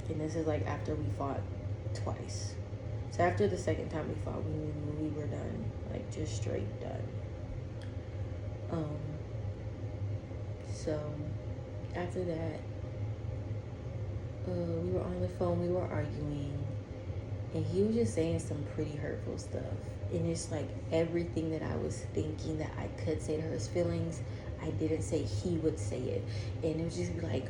And this is like after we fought twice. So after the second time we fought, we knew we were done, like just straight done. So after that, we were on the phone, we were arguing, and he was just saying some pretty hurtful stuff. And it's like everything that I was thinking that I could say to hurt his feelings, I didn't say, he would say it. And it would just be like,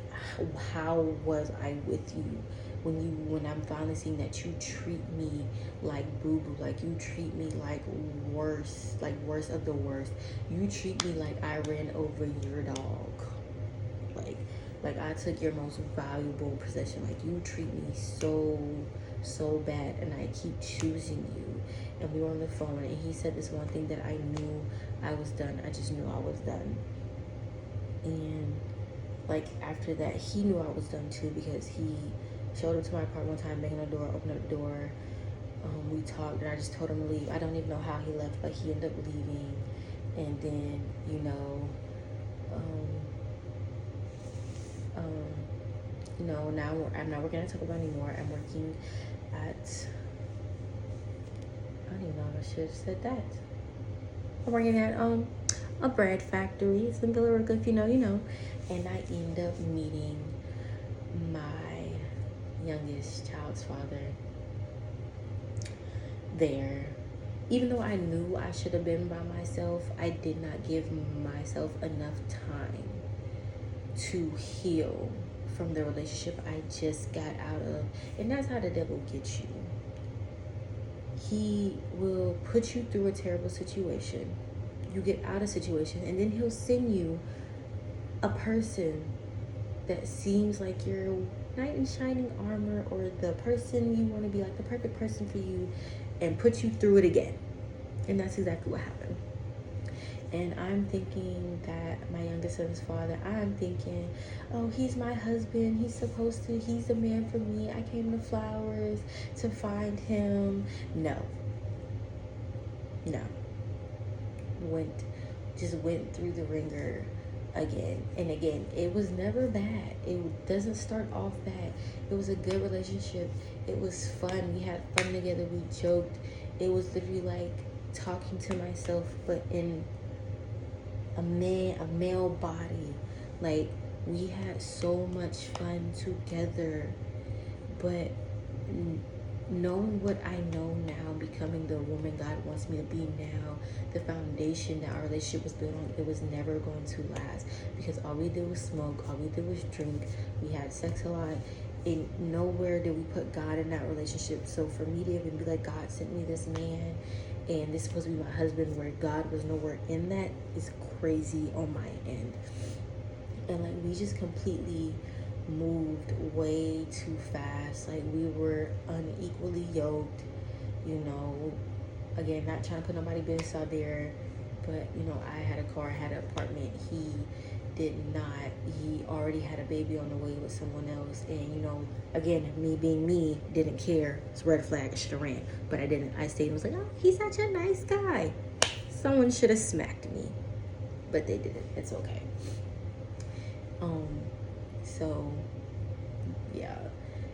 how was I with you when I'm finally seeing that you treat me like boo-boo, like you treat me like worse of the worst. You treat me like I ran over your dog. Like I took your most valuable possession. Like you treat me so bad, and I keep choosing you. And we were on the phone, and he said this one thing that I knew I was done. I just knew I was done. And like after that, he knew I was done too, because he showed up to my apartment one time, banging on the door, opened up the door. We talked, and I just told him to leave. I don't even know how he left, but he ended up leaving. And then, now I'm not working at Taco Bell anymore. I'm working at, I don't even know if I should have said that. I'm working at a bread factory. It's in Villa, if you know. And I end up meeting my youngest child's father there. Even though I knew I should have been by myself, I did not give myself enough time to heal from the relationship I just got out of. And that's how the devil gets you. He will put you through a terrible situation. You get out of a situation, and then he'll send you a person that seems like your knight in shining armor, or the person you want to be, like the perfect person for you, and put you through it again. And that's exactly what happened. And I'm thinking that my youngest son's father, I'm thinking, oh, he's my husband. He's the man for me. I came to Flowers to find him. No. Went through the ringer again and again. It was never bad. It doesn't start off bad. It was a good relationship. It was fun. We had fun together. We joked. It was literally like talking to myself, but in a male body. Like, we had so much fun together. But knowing what I know now, becoming the woman God wants me to be now, the foundation that our relationship was built on, it was never going to last, because all we did was smoke, all we did was drink, we had sex a lot, and nowhere did we put God in that relationship. So for me to even be like, God sent me this man and this is supposed to be my husband, where God was nowhere in that, is crazy on my end. And like, we just completely moved way too fast. Like, we were unequally yoked, you know. Again, not trying to put nobody business out there, but you know, I had a car, I had an apartment. He did not. He already had a baby on the way with someone else, and you know, again, me being me, didn't care. It's a red flag. I should have ran, but I didn't. I stayed and was like, oh, he's such a nice guy. Someone should have smacked me, but they didn't. It's okay. So yeah,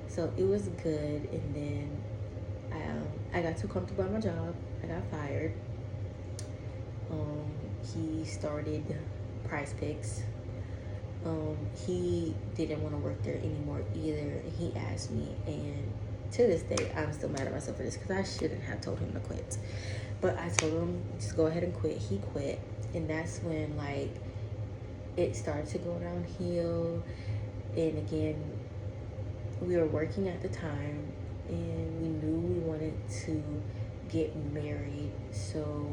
so it was good, and then I got too comfortable at my job. I got fired. He started Prize Picks. He didn't want to work there anymore either. He asked me, and to this day, I'm still mad at myself for this because I shouldn't have told him to quit. But I told him just go ahead and quit. He quit, and that's when like it started to go downhill. And again, we were working at the time, and we knew we wanted to get married, so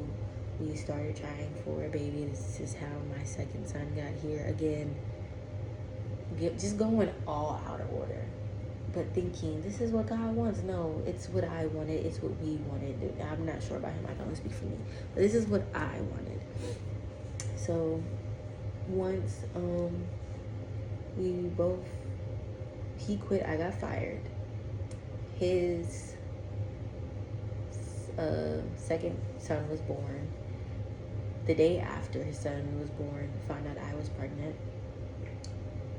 we started trying for a baby. This is how my second son got here. Again, just going all out of order, but thinking this is what God wants. No, it's what I wanted. It's what we wanted. I'm not sure about him. I can only speak for me, but this is what I wanted. So once he quit, I got fired. His second son was born. The day after his son was born, found out I was pregnant.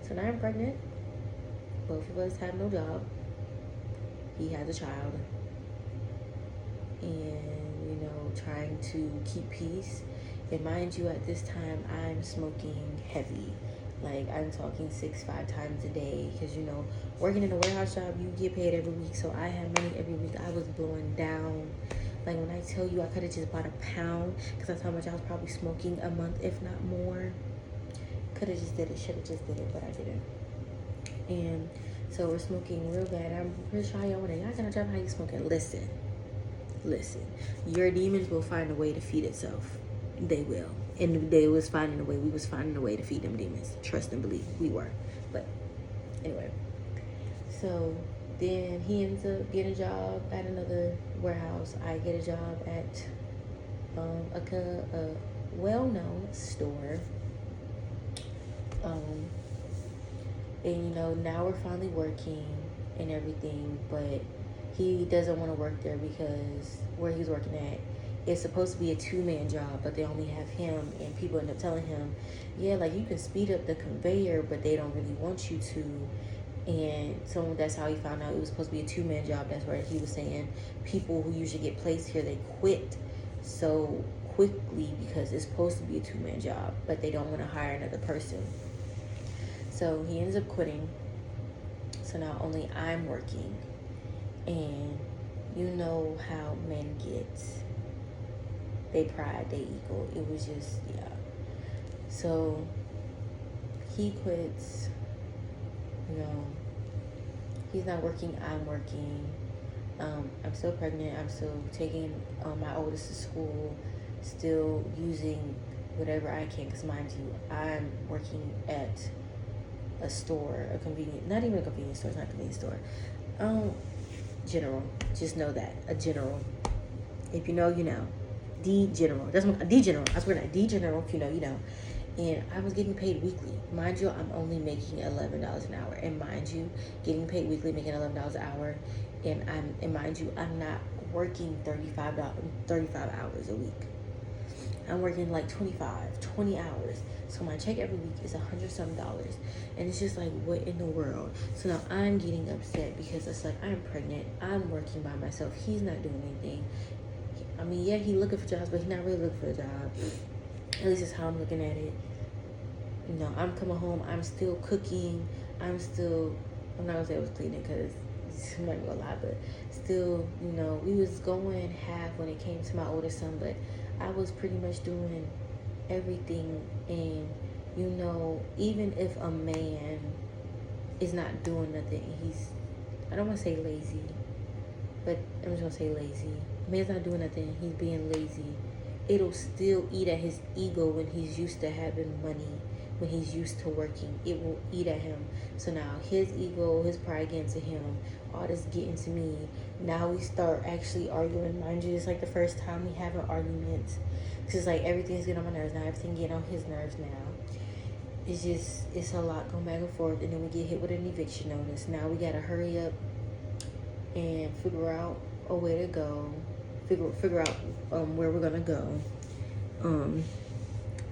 So now I'm pregnant. Both of us have no job. He has a child. And, you know, trying to keep peace. And mind you, at this time, I'm smoking heavy. Like, I'm talking 5 times a day. Because, you know, working in a warehouse job, you get paid every week. So I had money every week. I was blowing down. Like, when I tell you I could have just bought a pound, because that's how much I was probably smoking a month, if not more. Could have just did it, should have just did it, but I didn't. And so we're smoking real bad. I'm pretty sure y'all want to, y'all gonna drop how you smoking. Listen. Your demons will find a way to feed itself. They will. And they was finding a way. We was finding a way to feed them demons. Trust and believe. We were. But anyway. So then he ends up getting a job at another warehouse. I get a job at a well-known store. And you know, now we're finally working and everything, but he doesn't want to work there because where he's working at, it's supposed to be a 2-man job, but they only have him, and people end up telling him, yeah, like you can speed up the conveyor, but they don't really want you to. And so that's how he found out it was supposed to be a 2-man job. That's where he was saying people who usually get placed here, they quit so quickly because it's supposed to be a 2-man job, but they don't want to hire another person. So he ends up quitting. So now only I'm working. And you know how men get. They pride, they ego. It was just, yeah. So he quits. You know, he's not working, I'm working. I'm still pregnant. I'm still taking my oldest to school. Still using whatever I can. Because mind you, I'm working at a store, not even a convenience store, it's not a convenience store. General. Just know that. A general. If you know, you know. D General. That's my D General. I swear to God, D General, if you know, you know. And I was getting paid weekly. Mind you, I'm only making $11 an hour. And mind you, getting paid weekly, making $11 an hour. And mind you, I'm not working 35 hours a week. I'm working like 20 hours. So my check every week is $100-something. And it's just like, what in the world? So now I'm getting upset because it's like, I'm pregnant. I'm working by myself. He's not doing anything. I mean, yeah, he's looking for jobs, but he's not really looking for a job. At least that's how I'm looking at it. You know, I'm coming home. I'm still cooking. I'm not going to say I was cleaning because I'm not going to lie, but still, you know, we was going half when it came to my oldest son, but I was pretty much doing everything. And, you know, even if a man is not doing nothing, I don't want to say lazy, but I'm just going to say lazy. A man's not doing nothing, he's being lazy. It'll still eat at his ego when he's used to having money, when he's used to working, it will eat at him. So now his ego, his pride getting to him, all this getting to me. Now we start actually arguing. Mind you, it's like the first time we have an argument. Because it's like everything's getting on my nerves now. Everything getting on his nerves now. It's a lot going back and forth. And then we get hit with an eviction notice. Now we got to hurry up and figure out a way to go. Figure out where we're going to go.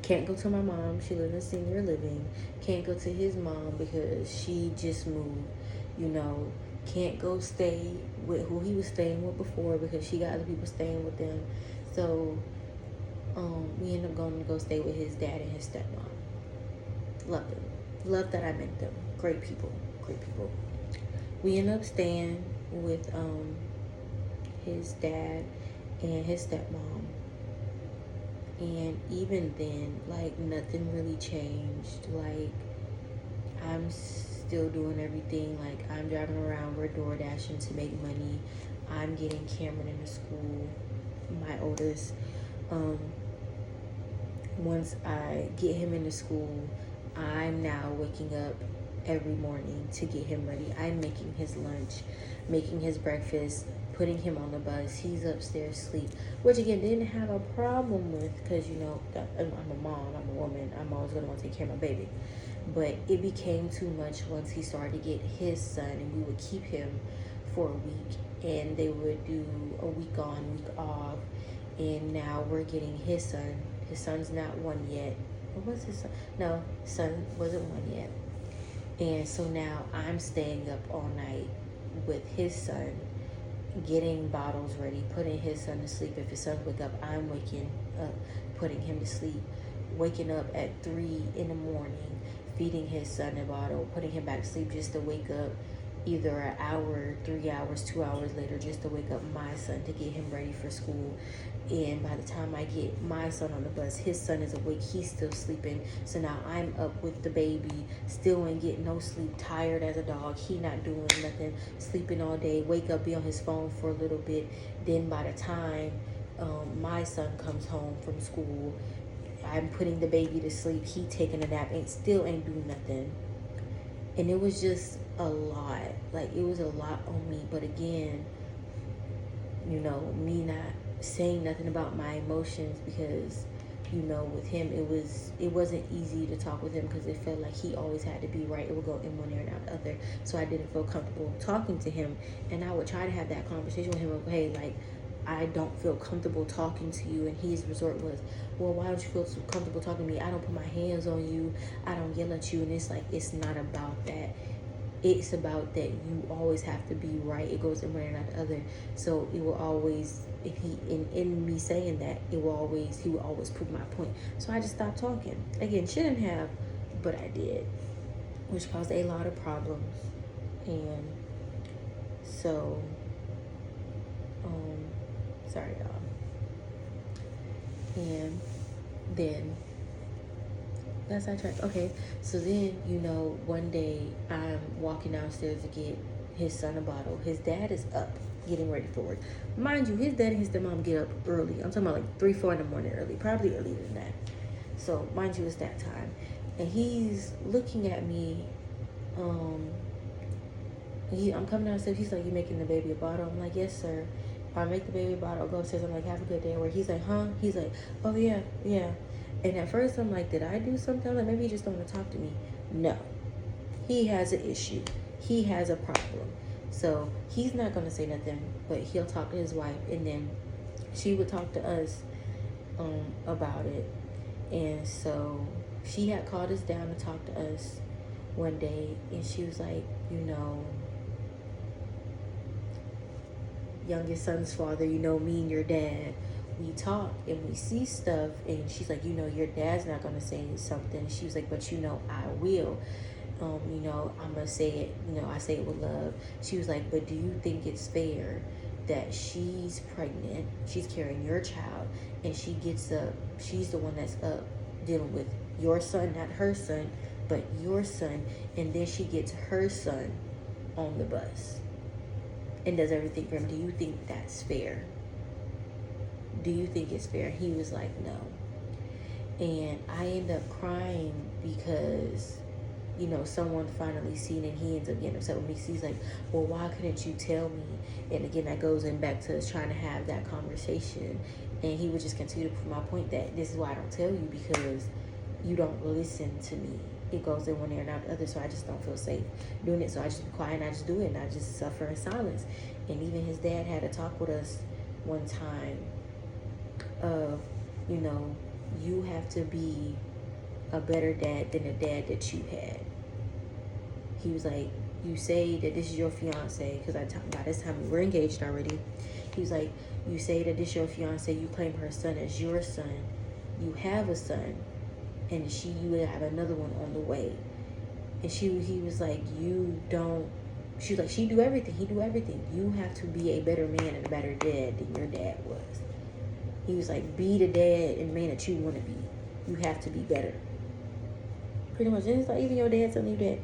Can't go to my mom. She lives in senior living. Can't go to his mom because she just moved. Can't go stay with who he was staying with before because she got other people staying with them. So we end up going to go stay with his dad and his stepmom. Love them. Love that I met them. Great people. Great people. We end up staying with his dad and his stepmom. And even then, like, nothing really changed. Like, I'm still doing everything. Like, I'm driving around, we're door dashing to make money. I'm getting Cameron into school, my oldest. Once I get him into school, I'm now waking up every morning to get him ready. I'm making his lunch, making his breakfast, putting him on the bus. He's upstairs asleep, which again didn't have a problem with because I'm a mom, I'm a woman, I'm always gonna want to take care of my baby. But it became too much once he started to get his son, and we would keep him for a week, and they would do a week on, week off. And now we're getting his son. His son's not one yet. What was his son? No, his son wasn't one yet. And so now I'm staying up all night with his son, getting bottles ready, putting his son to sleep. If his son wake up, I'm waking up, putting him to sleep. Waking up at 3 in the morning, feeding his son a bottle, putting him back to sleep just to wake up either an hour, 3 hours, 2 hours later, just to wake up my son to get him ready for school. And by the time I get my son on the bus, his son is awake, he's still sleeping. So now I'm up with the baby, still ain't getting no sleep, tired as a dog. He not doing nothing, sleeping all day, wake up, be on his phone for a little bit. Then by the time my son comes home from school, I'm putting the baby to sleep, he taking a nap, and still ain't doing nothing. And it was just a lot. Like, it was a lot on me. But again, me not saying nothing about my emotions because, with him, it wasn't easy to talk with him because it felt like he always had to be right. It would go in one ear and out the other. So I didn't feel comfortable talking to him. And I would try to have that conversation with him of, hey, like, I don't feel comfortable talking to you. And his resort was, well, why don't you feel so comfortable talking to me? I don't put my hands on you. I don't yell at you. And it's like, it's not about that. It's about that you always have to be right. It goes in one and not the other. So it will always, if he, in me saying that, he will always prove my point. So I just stopped talking. Again, shouldn't have, but I did, which caused a lot of problems. And so, sorry y'all. And then that's sidetracked. Okay, so then one day I'm walking downstairs to get his son a bottle. His dad is up getting ready for work. Mind you, his dad and his stepmom get up early. I'm talking about like 3-4 in the morning early, probably earlier than that. So mind you, it's that time, and he's looking at me. I'm coming downstairs. He's like, "You making the baby a bottle?" I'm like, "Yes, sir." I make the baby a bottle. Go upstairs. I'm like, "Have a good day." Where he's like, "Huh?" He's like, "Oh yeah, yeah." And at first I'm like, did I do something? Like, maybe he just don't want to talk to me. No. He has an issue. He has a problem. So he's not going to say nothing, but he'll talk to his wife. And then she would talk to us about it. And so she had called us down to talk to us one day. And she was like, youngest son's father, me and your dad, we talk and we see stuff. And she's like, your dad's not going to say something. She was like, but I will. I'm going to say it, I say it with love. She was like, but do you think it's fair that she's pregnant, she's carrying your child, and she gets up, she's the one that's up dealing with your son, not her son, but your son, and then she gets her son on the bus and does everything for him. Do you think that's fair? Do you think it's fair? He was like, no. And I end up crying because, you know, someone finally seen it. He ends up getting upset with me. So he's like, well, why couldn't you tell me? And again, that goes in back to us trying to have that conversation. And he would just continue to prove my point that this is why I don't tell you, because you don't listen to me. It goes in one ear and out the other, so I just don't feel safe doing it. So I just be quiet and I just do it, and I just suffer in silence. And even his dad had a talk with us one time of, you know, you have to be a better dad than the dad that you had. He was like, you say that this is your fiance, because by this time we were engaged already. He was like, you say that this is your fiance, you claim her son as your son, you have a son, and you have another one on the way. And he was like, she was like, she do everything, he do everything. You have to be a better man and a better dad than your dad was. He was like, be the dad and man that you want to be. You have to be better. Pretty much. And it's like, even your dad telling you that.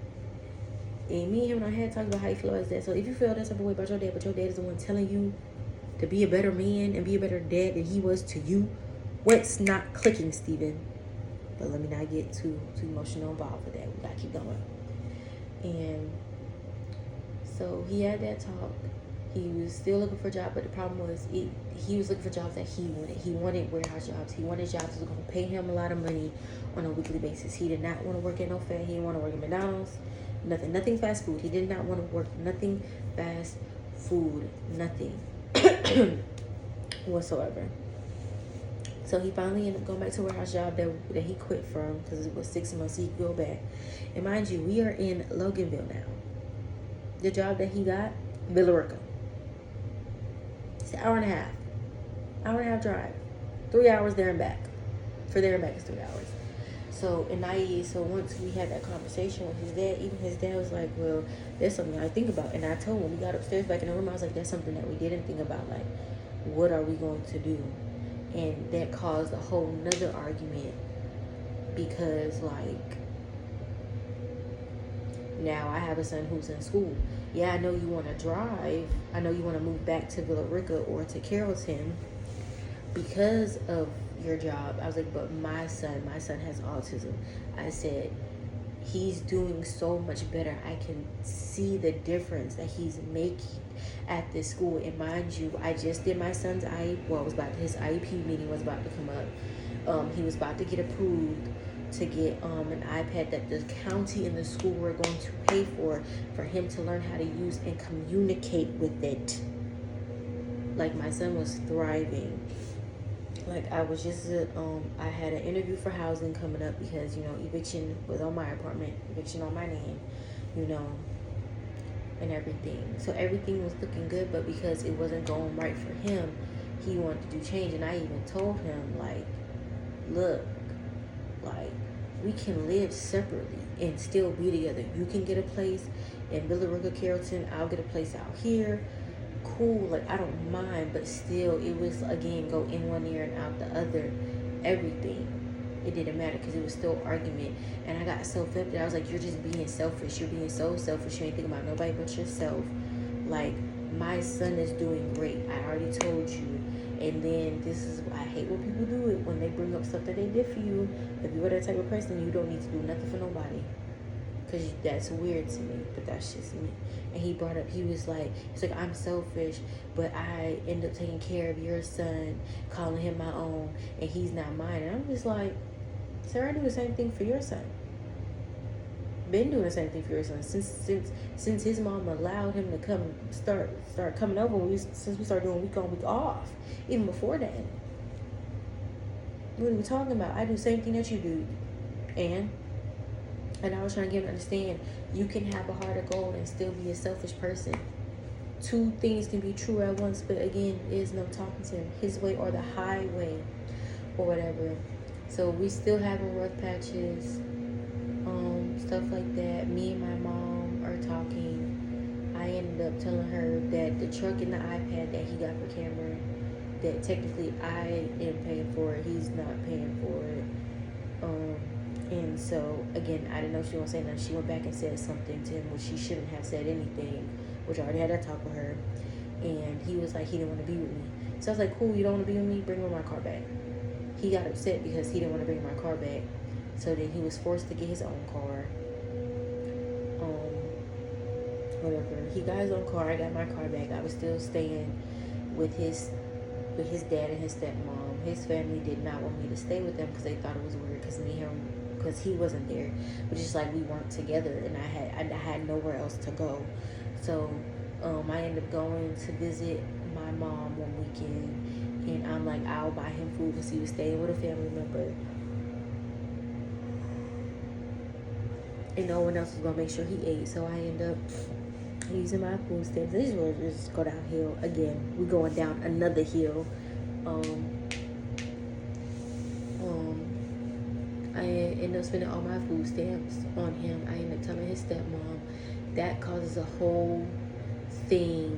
And me and him and I had talked about how you feel about his dad. So if you feel that type of way about your dad, but your dad is the one telling you to be a better man and be a better dad than he was to you, what's not clicking, Steven? But let me not get too emotional involved with that. We gotta keep going. And so he had that talk. He was still looking for a job, but the problem was he was looking for jobs that he wanted. He wanted warehouse jobs. He wanted jobs that were going to pay him a lot of money on a weekly basis. He did not want to work at no fast. He didn't want to work at McDonald's. Nothing fast food. He did not want to work nothing fast food. Nothing whatsoever. So he finally ended up going back to a warehouse job that he quit from, because it was 6 months. He could go back. And mind you, we are in Loganville now. The job that he got, Villa Rica. It's an hour and a half drive, 3 hours there and back. For there and back is 3 hours. So once we had that conversation with his dad, even his dad was like, well, there's something I think about. And I told him, when we got upstairs back in the room, I was like, that's something that we didn't think about. Like, what are we going to do? And that caused a whole nother argument, because like, now I have a son who's in school. Yeah, I know you want to drive. I know you want to move back to Villa Rica or to Carrollton because of your job. I was like, but my son has autism. I said, he's doing so much better. I can see the difference that he's making at this school. And mind you, I just did my son's his IEP meeting was about to come up. He was about to get approved to get an iPad that the county and the school were going to pay for him to learn how to use and communicate with it. Like, my son was thriving. Like, I was just I had an interview for housing coming up, because, you know, eviction was on my apartment, eviction on my name, you know, and everything. So everything was looking good, but because it wasn't going right for him, he wanted to do change. And I even told him, like, look, like, we can live separately and still be together. You can get a place in Villa Rica, Carrollton. I'll get a place out here. Cool, like, I don't mind, but still, it was, again, go in one ear and out the other. Everything. It didn't matter, because it was still argument. And I got so fed up that I was like, you're just being selfish. You're being so selfish. You ain't thinking about nobody but yourself. Like, my son is doing great. I already told you. And then I hate when people do it, when they bring up stuff that they did for you. If you are that type of person, you don't need to do nothing for nobody, because that's weird to me. But that's just me. And he brought up, he's like, I'm selfish, but I end up taking care of your son, calling him my own, and he's not mine. And I'm just like, sir, I do the same thing for your son. Been doing the same thing for your son since his mom allowed him to come start coming over. Since we started doing week on, week off, even before that. What are we talking about? I do the same thing that you do, and I was trying to get him to understand, you can have a heart of gold and still be a selfish person. Two things can be true at once, but again, there's no talking to him, his way or the highway or whatever. So we still having rough patches, stuff like that. Me and my mom are talking. I ended up telling her that the truck and the iPad that he got for Cameron, that technically I am paying for it, he's not paying for it. And so, again, I didn't know she was saying that. She went back and said something to him, which she shouldn't have said anything, which I already had that talk with her. And he was like, he didn't want to be with me. So I was like, cool, you don't want to be with me? Bring my car back. He got upset because he didn't want to bring my car back. So then he was forced to get his own car. Whatever. He got his own car. I got my car back. I was still staying with his dad and his stepmom. His family did not want me to stay with them because they thought it was weird because he wasn't there. But just like we weren't together, and I had nowhere else to go. So I ended up going to visit my mom one weekend, and I'm like, I'll buy him food because he was staying with a family member. And no one else was gonna make sure he ate, so I ended up using my food stamps. This will just go downhill again. We're going down another hill. I ended up spending all my food stamps on him. I ended up telling his stepmom. That causes a whole thing,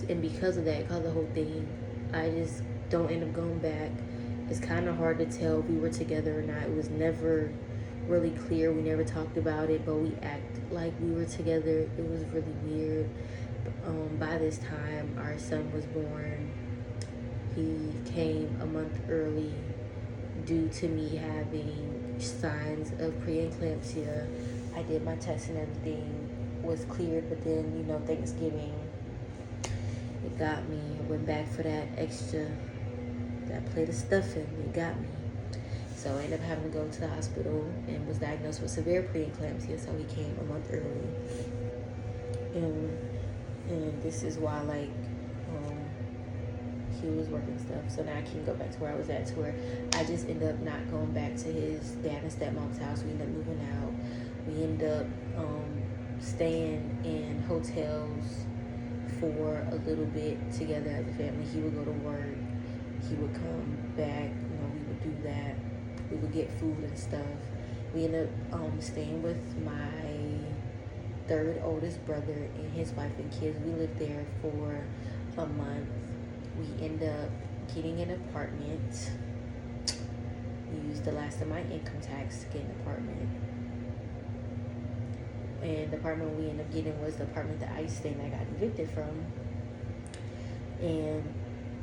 and because of that, it caused the whole thing. I just don't end up going back. It's kind of hard to tell if we were together or not. It was never really clear. We never talked about it, but we act like we were together. It was really weird. By this time, our son was born. He came a month early due to me having signs of preeclampsia. I did my test and everything was cleared, but then, Thanksgiving, it got me. I went back for that plate of stuffing. It got me. So I ended up having to go to the hospital and was diagnosed with severe preeclampsia, so he came a month early. And this is why, he was working stuff. So now I can go back to where I was at, to where I just ended up not going back to his dad and stepmom's house. We ended up moving out. We ended up staying in hotels for a little bit together as a family. He would go to work. He would come back. We would do that. We would get food and stuff. We ended up staying with my third oldest brother and his wife and kids. We lived there for a month. We ended up getting an apartment. We used the last of my income tax to get an apartment. And the apartment we ended up getting was the apartment that I stayed and I got evicted from. And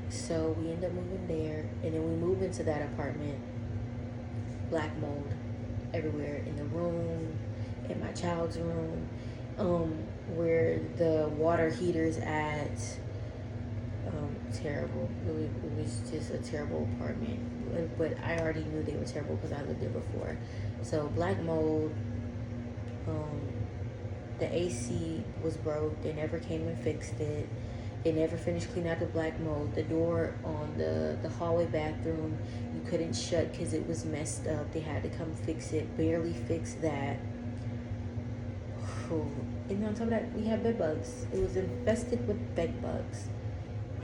so we ended up moving there. And then we moved into that apartment. Black mold everywhere in the room, in my child's room, where the water heater's at. Terrible. It was just a terrible apartment. But I already knew they were terrible because I lived there before. So black mold. The AC was broke. They never came and fixed it. They never finished cleaning out the black mold. The door on the hallway bathroom, you couldn't shut because it was messed up. They had to come fix it. Barely fixed that. And on top of that, we had bed bugs. It was infested with bed bugs.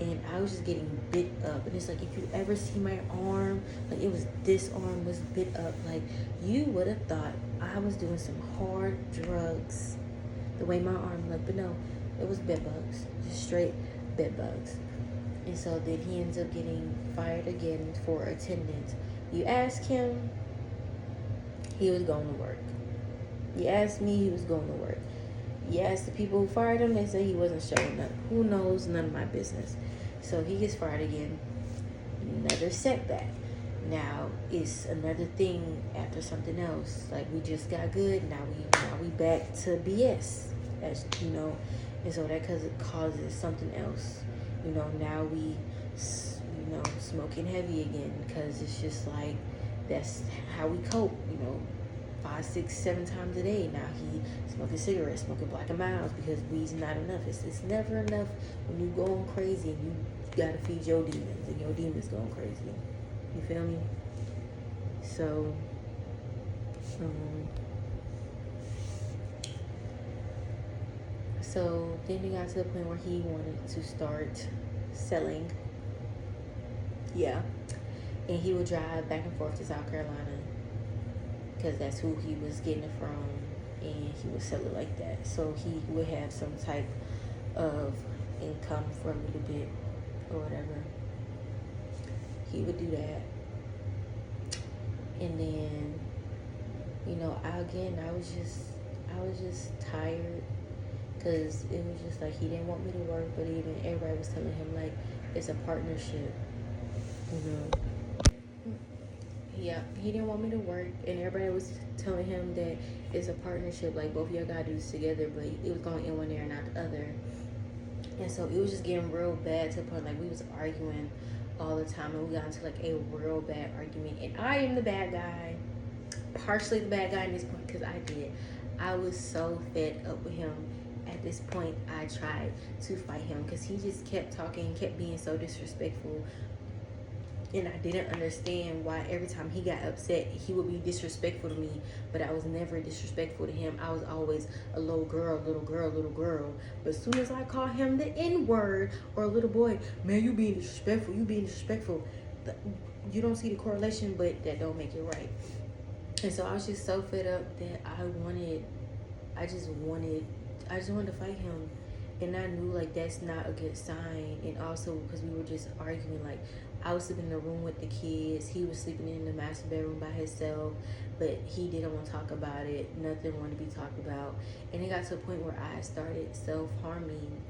And I was just getting bit up. And it's like, if you ever see my arm, this arm was bit up. Like, you would have thought I was doing some hard drugs. The way my arm looked. But no, it was bed bugs. Just straight bed bugs. And so then he ends up getting fired again for attendance. You ask him, he was going to work. You asked me, he was going to work. You asked the people who fired him, they said he wasn't showing up. Who knows? None of my business. So he gets fired again. Another setback. Now it's another thing after something else. Like, we just got good. Now we back to BS. As and so that causes something else. Now we smoking heavy again, because it's just like that's how we cope. 5, 6, 7 times a day. Now he smoking cigarettes, smoking Black and Milds, because weed's not enough. It's never enough when you going crazy and you gotta feed your demons and your demons going crazy. You feel me? So, then it got to the point where he wanted to start selling. Yeah. And he would drive back and forth to South Carolina, because that's who he was getting it from, and he would sell it like that. So he would have some type of income for a little bit or whatever. He would do that. And then, I was just tired, because it was just like he didn't want me to work, but even everybody was telling him, like, it's a partnership, Yeah, he didn't want me to work, and everybody was telling him that it's a partnership, like both of y'all gotta do this together, but it was going in one ear and out the other. And so it was just getting real bad to the point like we was arguing all the time, and we got into like a real bad argument. And I am the bad guy, partially the bad guy in this point because I did. I was so fed up with him. At this point, I tried to fight him because he just kept talking, kept being so disrespectful, and I didn't understand why every time he got upset he would be disrespectful to me, but I was never disrespectful to him. I was always a little girl, little girl, little girl. But as soon as I call him the N-word or a little boy, man, you being disrespectful, you being disrespectful, you don't see the correlation, but that don't make it right. And so I was just so fed up that I just wanted to fight him. And I knew like that's not a good sign. And also because we were just arguing, like I was sleeping in the room with the kids, he was sleeping in the master bedroom by himself, but he didn't want to talk about it. Nothing wanted to be talked about. And it got to a point where I started self-harming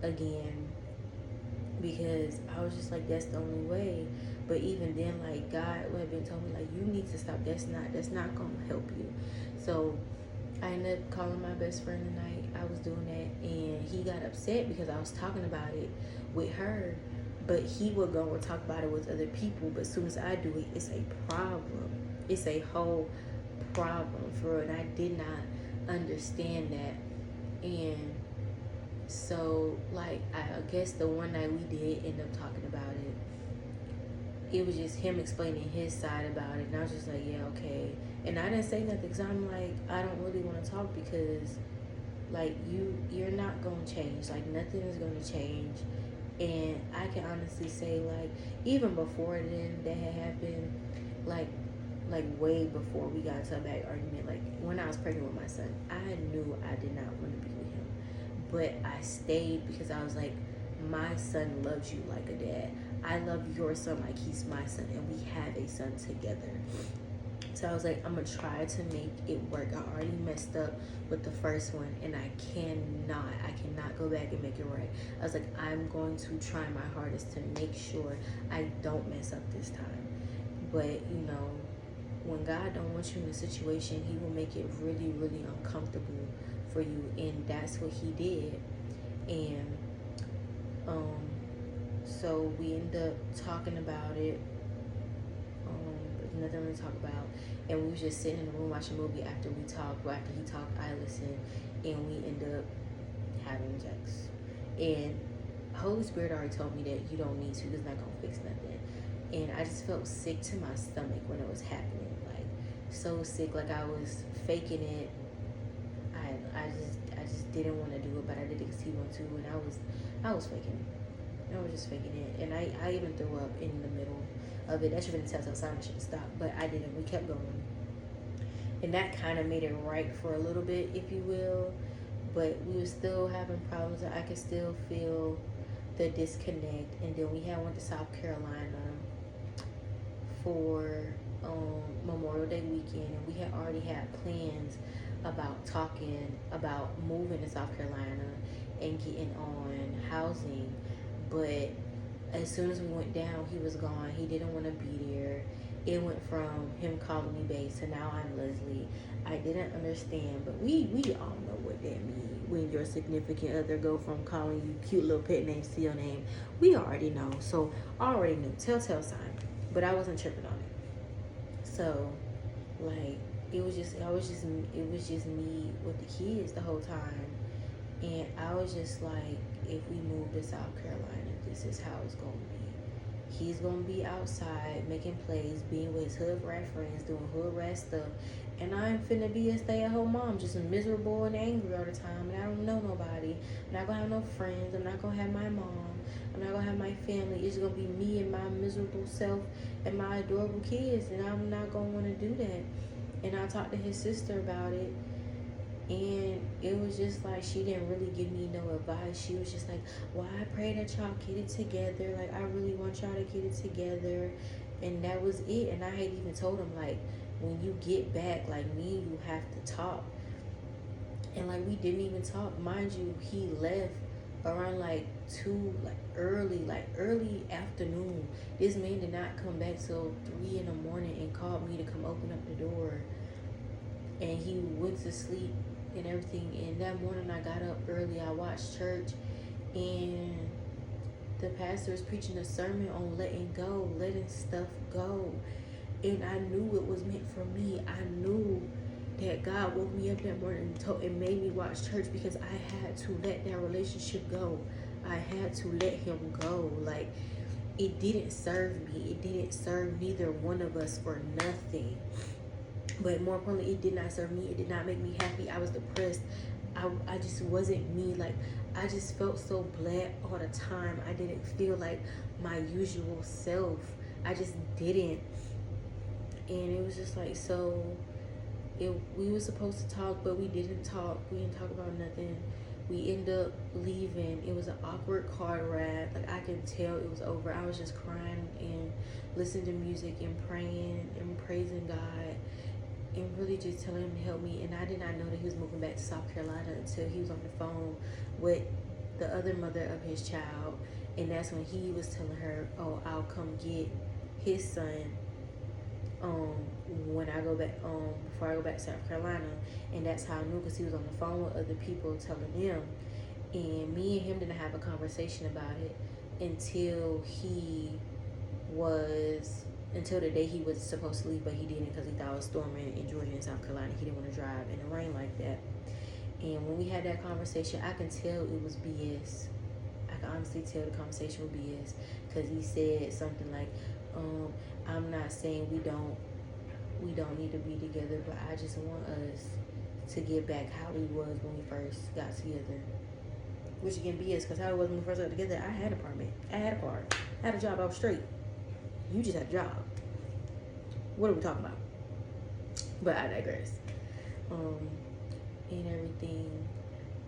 again because I was just like, that's the only way. But even then, like God would have been telling me like, you need to stop. That's not gonna help you. So I ended up calling my best friend tonight. I was doing that, and he got upset because I was talking about it with her, but he would go and talk about it with other people. But as soon as I do it, it's a problem. It's a whole problem for her, and I did not understand that. And so, like, I guess the one night we did end up talking about it. It was just him explaining his side about it, and I was just like, yeah, okay. And I didn't say nothing because I'm like, I don't really want to talk because, like, you're not gonna change. Like, nothing is gonna change. And I can honestly say, like, even before then that had happened, like way before we got into a bad argument, like when I was pregnant with my son, I knew I did not want to be with him, but I stayed because I was like, my son loves you like a dad. I love your son like he's my son, and we have a son together. So I was like, I'm gonna try to make it work. I already messed up with the first one, and I cannot go back and make it right. I was like, I'm going to try my hardest to make sure I don't mess up this time. But you know, when God don't want you in a situation, he will make it really, really uncomfortable for you, and that's what he did. And so we ended up talking about it. Nothing really to talk about, and we was just sitting in the room watching a movie after we talked. Well, after he talked, I listened, and we ended up having sex. And Holy Spirit already told me that you don't need to. It's not gonna fix nothing. And I just felt sick to my stomach when it was happening, like so sick, like I was faking it. I just didn't want to do it, but I did it because he wanted to, and I was faking it. I was just faking it, and I even threw up in the middle of it. That should have been a telltale sign I should have stopped, but I didn't. We kept going, and that kind of made it right for a little bit, if you will. But we were still having problems. I could still feel the disconnect. And then we had went to South Carolina for Memorial Day weekend, and we had already had plans about talking about moving to South Carolina and getting on housing. But as soon as we went down, he was gone. He didn't want to be there. It went from him calling me babe to now I'm Leslie. I didn't understand, but we all know what that means when your significant other go from calling you cute little pet names to your name. We already know. So I already knew. Telltale sign. But I wasn't tripping on it. So, like, it was just me with the kids the whole time. And I was just like, if we move to South Carolina, this is how it's going to be. He's going to be outside making plays, being with his hood rat friends, doing hood rat stuff. And I'm finna be a stay-at-home mom, just miserable and angry all the time. And I don't know nobody. I'm not going to have no friends. I'm not going to have my mom. I'm not going to have my family. It's going to be me and my miserable self and my adorable kids. And I'm not going to want to do that. And I talked to his sister about it. And it was just like, she didn't really give me no advice. She was just like, well, I pray that y'all get it together. Like, I really want y'all to get it together. And that was it. And I had even told him, like, when you get back, like, me and you have to talk. And, like, we didn't even talk. Mind you, he left around like 2, like early afternoon. This man did not come back till 3 in the morning and called me to come open up the door. And he went to sleep and everything. And that morning I got up early. I watched church, and the pastor was preaching a sermon on letting go, letting stuff go. And I knew it was meant for me. I knew that God woke me up that morning and made me watch church because I had to let that relationship go. I had to let him go. Like, it didn't serve me. It didn't serve neither one of us for nothing. But more importantly, it did not serve me. It did not make me happy. I was depressed. I just wasn't me. Like, I just felt so bad all the time. I didn't feel like my usual self. I just didn't. And it was just like, so we were supposed to talk, but we didn't talk. We didn't talk about nothing. We ended up leaving. It was an awkward car ride. Like, I could tell it was over. I was just crying and listening to music and praying and praising God and really just telling him to help me. And I did not know that he was moving back to South Carolina until he was on the phone with the other mother of his child. And that's when he was telling her, oh, I'll come get his son when I go back, before I go back to South Carolina. And that's how I knew, because he was on the phone with other people telling them. And me and him didn't have a conversation about it until the day he was supposed to leave, but he didn't, because he thought it was storming in Georgia and South Carolina. He didn't want to drive in the rain like that. And when we had that conversation, I can tell it was BS. I can honestly tell the conversation was BS, because he said something like, I'm not saying we don't need to be together, but I just want us to get back how we was when we first got together. Which again, BS, because how it was when we first got together, I had an apartment, I had a car, I had a job, I was straight. You just had a job. What are we talking about? But I digress. And everything.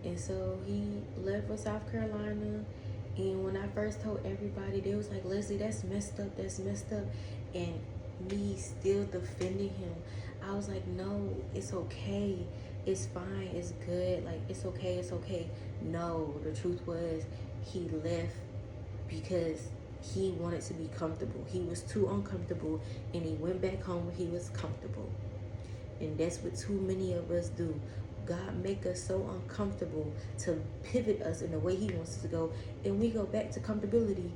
And so he left for South Carolina. And when I first told everybody, they was like, Leslie, that's messed up. And me still defending him, I was like, no, it's okay. It's fine. It's good. Like, it's okay. No, the truth was, he left because he wanted to be comfortable. He was too uncomfortable, and he went back home where he was comfortable. And that's what too many of us do. God make us so uncomfortable to pivot us in the way he wants us to go, and we go back to comfortability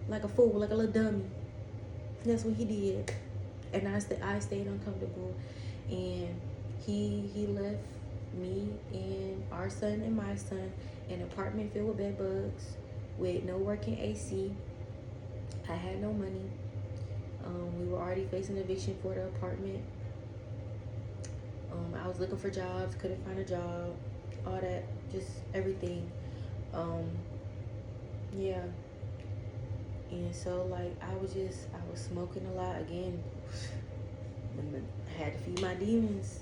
like a fool, like a little dummy. That's what he did. And I stayed uncomfortable, and he left me and our son and my son in an apartment filled with bed bugs, with no working AC. I had no money. We were already facing eviction for the apartment. I was looking for jobs, couldn't find a job, all that, just everything. Yeah. And so, like, I was smoking a lot again. I had to feed my demons.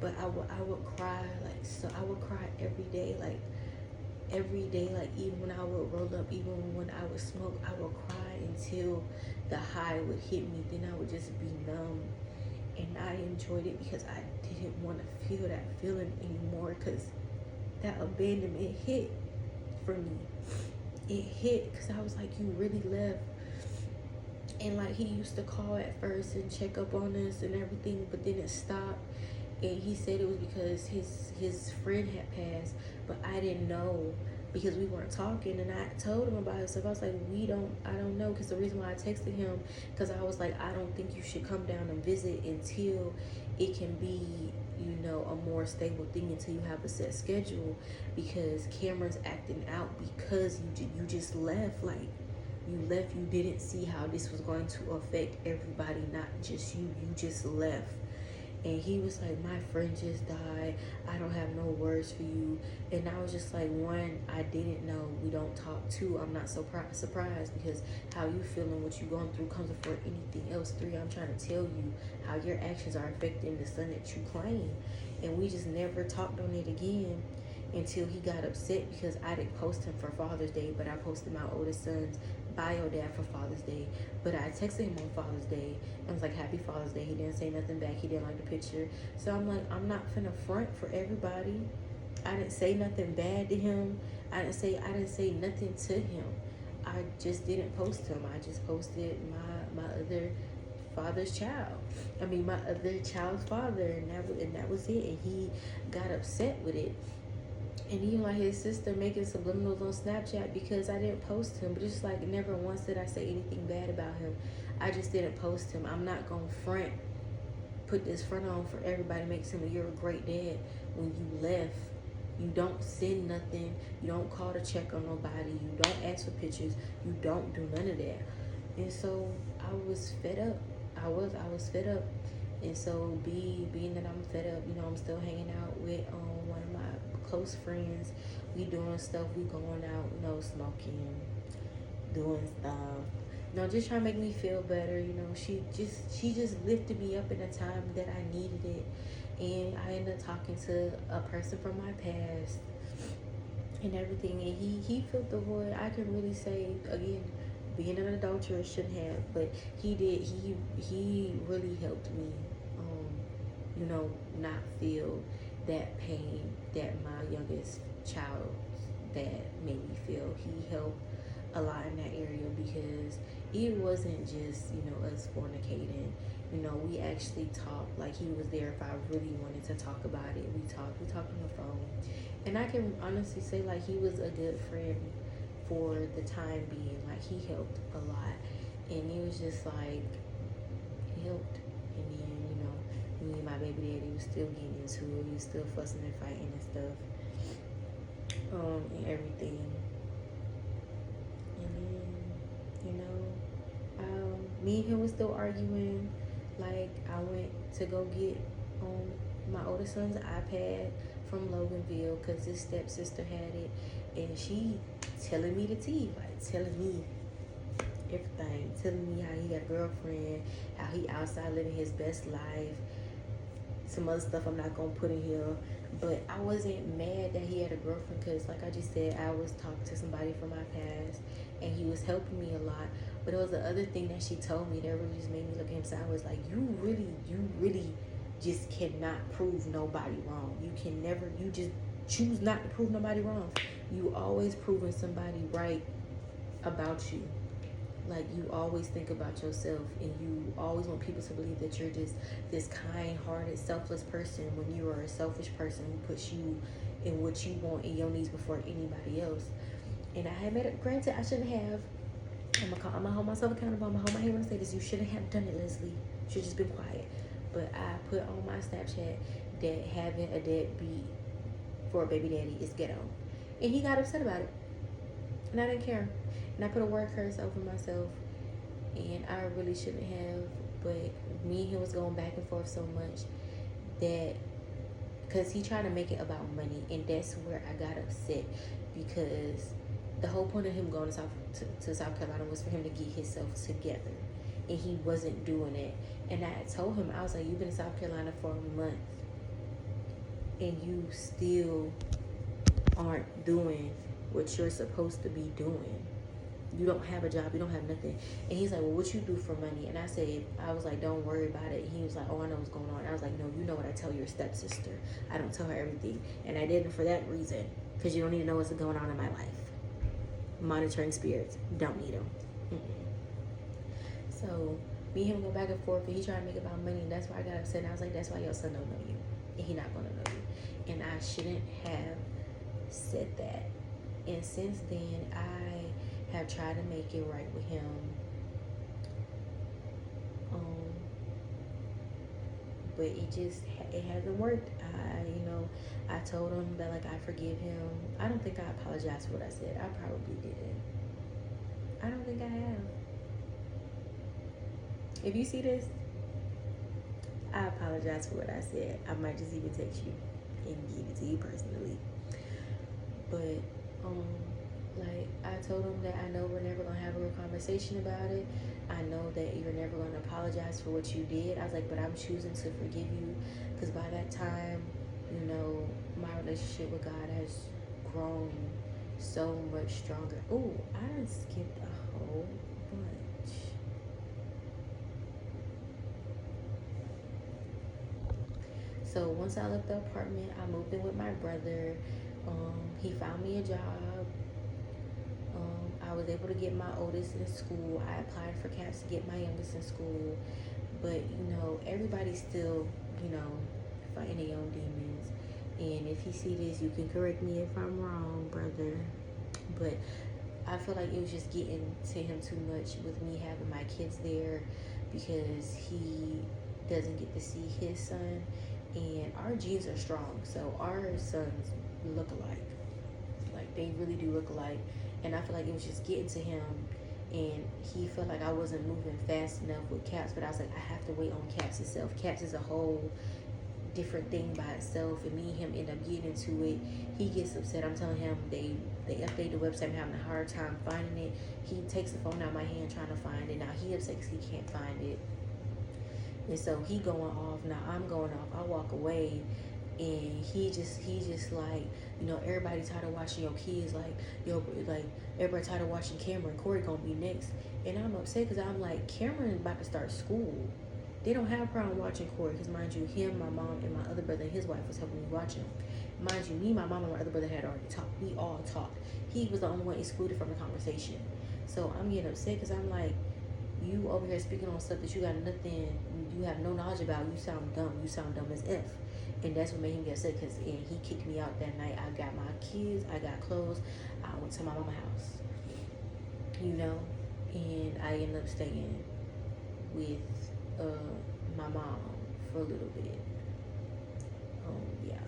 But I would cry, like, so I would cry every day, like, even when I would roll up, even when I would smoke, I would cry until the high would hit me. Then I would just be numb. And I enjoyed it because I didn't want to feel that feeling anymore, because that abandonment hit for me. It hit because I was like, you really left. And like, he used to call at first and check up on us and everything, but then it stopped. And he said it was because his friend had passed, but I didn't know because we weren't talking. And I told him about it. So I was like, I don't know. Because the reason why I texted him, because I was like, I don't think you should come down and visit until it can be, a more stable thing, until you have a set schedule, because Cameron's acting out because you just left. Like, you left, you didn't see how this was going to affect everybody, not just you. You just left. And he was like, my friend just died. I don't have no words for you. And I was just like, one, I didn't know. We don't talk. Two, I'm not so surprised, because how you feeling, what you going through comes before anything else. Three, I'm trying to tell you how your actions are affecting the son that you claim. And we just never talked on it again until he got upset because I didn't post him for Father's Day, but I posted my oldest son's bio dad for Father's Day. But I texted him on Father's Day and was like, happy Father's Day. He didn't say nothing back. He didn't like the picture. So I'm like, I'm not finna front for everybody. I didn't say nothing bad to him. I didn't say nothing to him. I just didn't post him. I just posted my other father's child. I mean, my other child's father, and that was it. And he got upset with it. And even like his sister making subliminals on Snapchat because I didn't post him. But just like never once did I say anything bad about him. I just didn't post him. I'm not gonna put this front on for everybody, makes him you're a great dad. When you left, you don't send nothing, you don't call to check on nobody, you don't ask for pictures, you don't do none of that. And so I was fed up. I was fed up. And so being that I'm fed up, I'm still hanging out with one of my close friends. We doing stuff, we going out, smoking, doing stuff, just trying to make me feel better. She just lifted me up in a time that I needed it. And I ended up talking to a person from my past and everything, and he filled the void. I can really say, again, being an adulteress shouldn't have, but he did. He really helped me, not feel that pain that my youngest child that made me feel. He helped a lot in that area because it wasn't just us fornicating. We actually talked. Like, he was there if I really wanted to talk about it. We talked on the phone, and I can honestly say, like, he was a good friend for the time being. Like, he helped a lot, and it was just like, he helped. And then me and my baby daddy was still getting into it. We was still fussing and fighting and stuff, and everything. And then me and him was still arguing. Like, I went to go get my oldest son's iPad from Loganville because his stepsister had it, and she telling me the tea, like telling me everything, telling me how he got a girlfriend, how he outside living his best life, some other stuff I'm not gonna put in here. But I wasn't mad that he had a girlfriend because, like I just said, I was talking to somebody from my past, and he was helping me a lot. But it was the other thing that she told me that really just made me look at him sideways. Like, you really just cannot prove nobody wrong. You just choose not to prove nobody wrong. You always proving somebody right about you. Like, you always think about yourself, and you always want people to believe that you're just this kind-hearted, selfless person when you are a selfish person who puts you in what you want and your needs before anybody else. And I had made it. Granted, I shouldn't have. I'm gonna hold myself accountable. I'm gonna hold my head when I say this. You shouldn't have done it, Leslie. You should have just been quiet. But I put on my Snapchat that having a deadbeat for a baby daddy is ghetto, and he got upset about it, and I didn't care. And I put a word curse over myself, and I really shouldn't have. But me and him was going back and forth so much that, because he tried to make it about money, and that's where I got upset, because the whole point of him going to South Carolina was for him to get himself together, and he wasn't doing it. And I told him, I was like, you've been in South Carolina for a month, and you still aren't doing what you're supposed to be doing. You don't have a job, you don't have nothing. And he's like, well, what you do for money? And I was like, don't worry about it. And he was like, oh, I know what's going on. And I was like, no, you know what I tell your stepsister. I don't tell her everything. And I didn't for that reason, because you don't need to know what's going on in my life. Monitoring spirits, don't need them. So me and him go back and forth, and he trying to make it about money, and that's why I got upset. And I was like, that's why your son don't know you, and he not gonna know you. And I shouldn't have said that. And since then, I have tried to make it right with him. But it hasn't worked. I told him that, like, I forgive him. I don't think I apologized for what I said. I probably didn't. I don't think I have. If you see this, I apologize for what I said. I might just even text you and give it to you personally. But like, I told him that I know we're never gonna have a real conversation about it. I know that you're never gonna apologize for what you did. I was like, but I'm choosing to forgive you, because by that time, my relationship with God has grown so much stronger. Oh, I done skipped a whole bunch. So once I left the apartment, I moved in with my brother. He found me a job. I was able to get my oldest in school. I applied for CAPS to get my youngest in school. But, everybody's still, fighting their own demons. And if you see this, you can correct me if I'm wrong, brother. But I feel like it was just getting to him too much with me having my kids there, because he doesn't get to see his son. And our genes are strong. So our sons look alike. Like, they really do look alike. And I feel like it was just getting to him, and he felt like I wasn't moving fast enough with CAPS. But I was like, I have to wait on CAPS itself. CAPS is a whole different thing by itself, and me and him end up getting into it. He gets upset. I'm telling him they update the website. I'm having a hard time finding it. He takes the phone out of my hand trying to find it. Now he upset because he can't find it, and so he going off. Now I'm going off. I walk away, and he just like, everybody tired of watching your kids, like, like, everybody tired of watching Cameron. Corey gonna be next. And I'm upset because I'm like, Cameron is about to start school. They don't have a problem watching Corey, because mind you, him, my mom, and my other brother and his wife was helping me watch him. Mind you, me, my mom, and my other brother had already talked. We all talked. He was the only one excluded from the conversation. So I'm getting upset because I'm like, you over here speaking on stuff that you got nothing, you have no knowledge about. You sound dumb. You sound dumb as F. And that's what made him get upset, because he kicked me out that night. I got my kids, I got clothes, I went to my mama's house, and I ended up staying with my mom for a little bit. Yeah.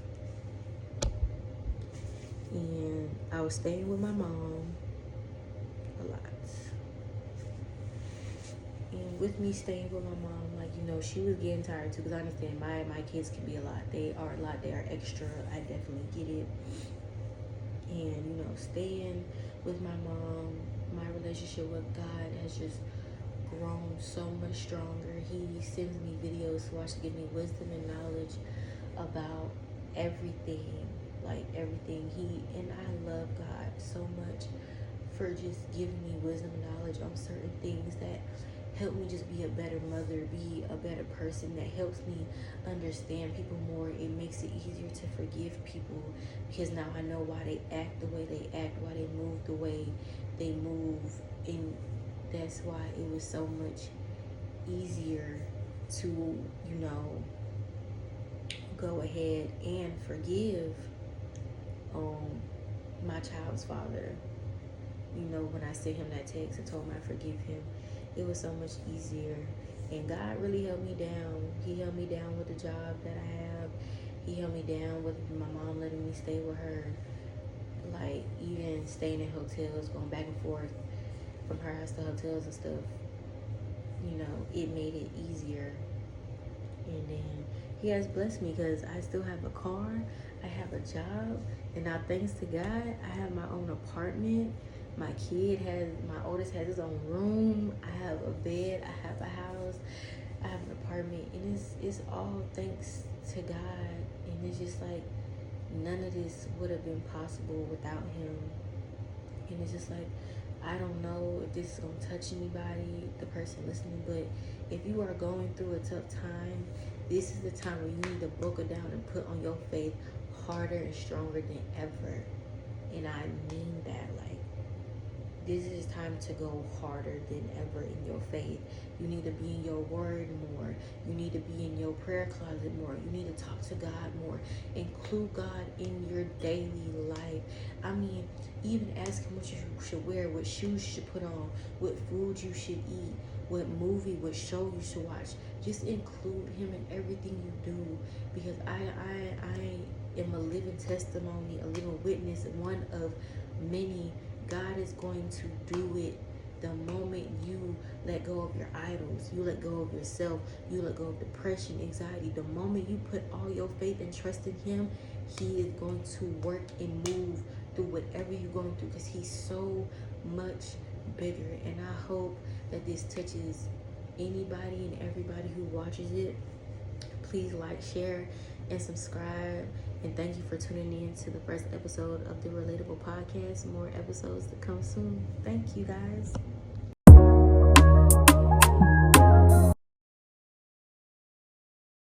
And I was staying with my mom a lot. And with me staying with my mom, like, she was getting tired too, because I understand my kids can be a lot. They are a lot. They are extra. I definitely get it. And, staying with my mom, my relationship with God has just grown so much stronger. He sends me videos to watch to give me wisdom and knowledge about everything, like everything. And I love God so much for just giving me wisdom and knowledge on certain things that help me just be a better mother, be a better person, that helps me understand people more. It makes it easier to forgive people, because now I know why they act the way they act, why they move the way they move. And that's why it was so much easier to, go ahead and forgive my child's father. When I sent him that text and told him I forgive him, it was so much easier. And God really held me down. He held me down with the job that I have. He held me down with my mom letting me stay with her. Like, even staying in hotels, going back and forth from her house to hotels and stuff. It made it easier. And then he has blessed me, because I still have a car, I have a job, and now thanks to God, I have my own apartment. My oldest has his own room. I have a bed. I have a house. I have an apartment, and it's all thanks to God. And it's just like, none of this would have been possible without him. And it's just like, I don't know if this is gonna touch anybody, the person listening, but if you are going through a tough time, this is the time where you need to buckle down and put on your faith harder and stronger than ever. And I mean that. Like, this is time to go harder than ever in your faith. You need to be in your word more. You need to be in your prayer closet more. You need to talk to God more. Include God in your daily life. I mean, even ask him what you should wear, what shoes you should put on, what food you should eat, what movie, what show you should watch. Just include him in everything you do, because I am a living testimony, a living witness, one of many. God is going to do it the moment you let go of your idols, you let go of yourself, you let go of depression, anxiety. The moment you put all your faith and trust in him, he is going to work and move through whatever you're going through, because he's so much bigger. And I hope that this touches anybody and everybody who watches it. Please like, share, and subscribe. And thank you for tuning in to the first episode of the Relatable Podcast. More episodes to come soon. Thank you, guys.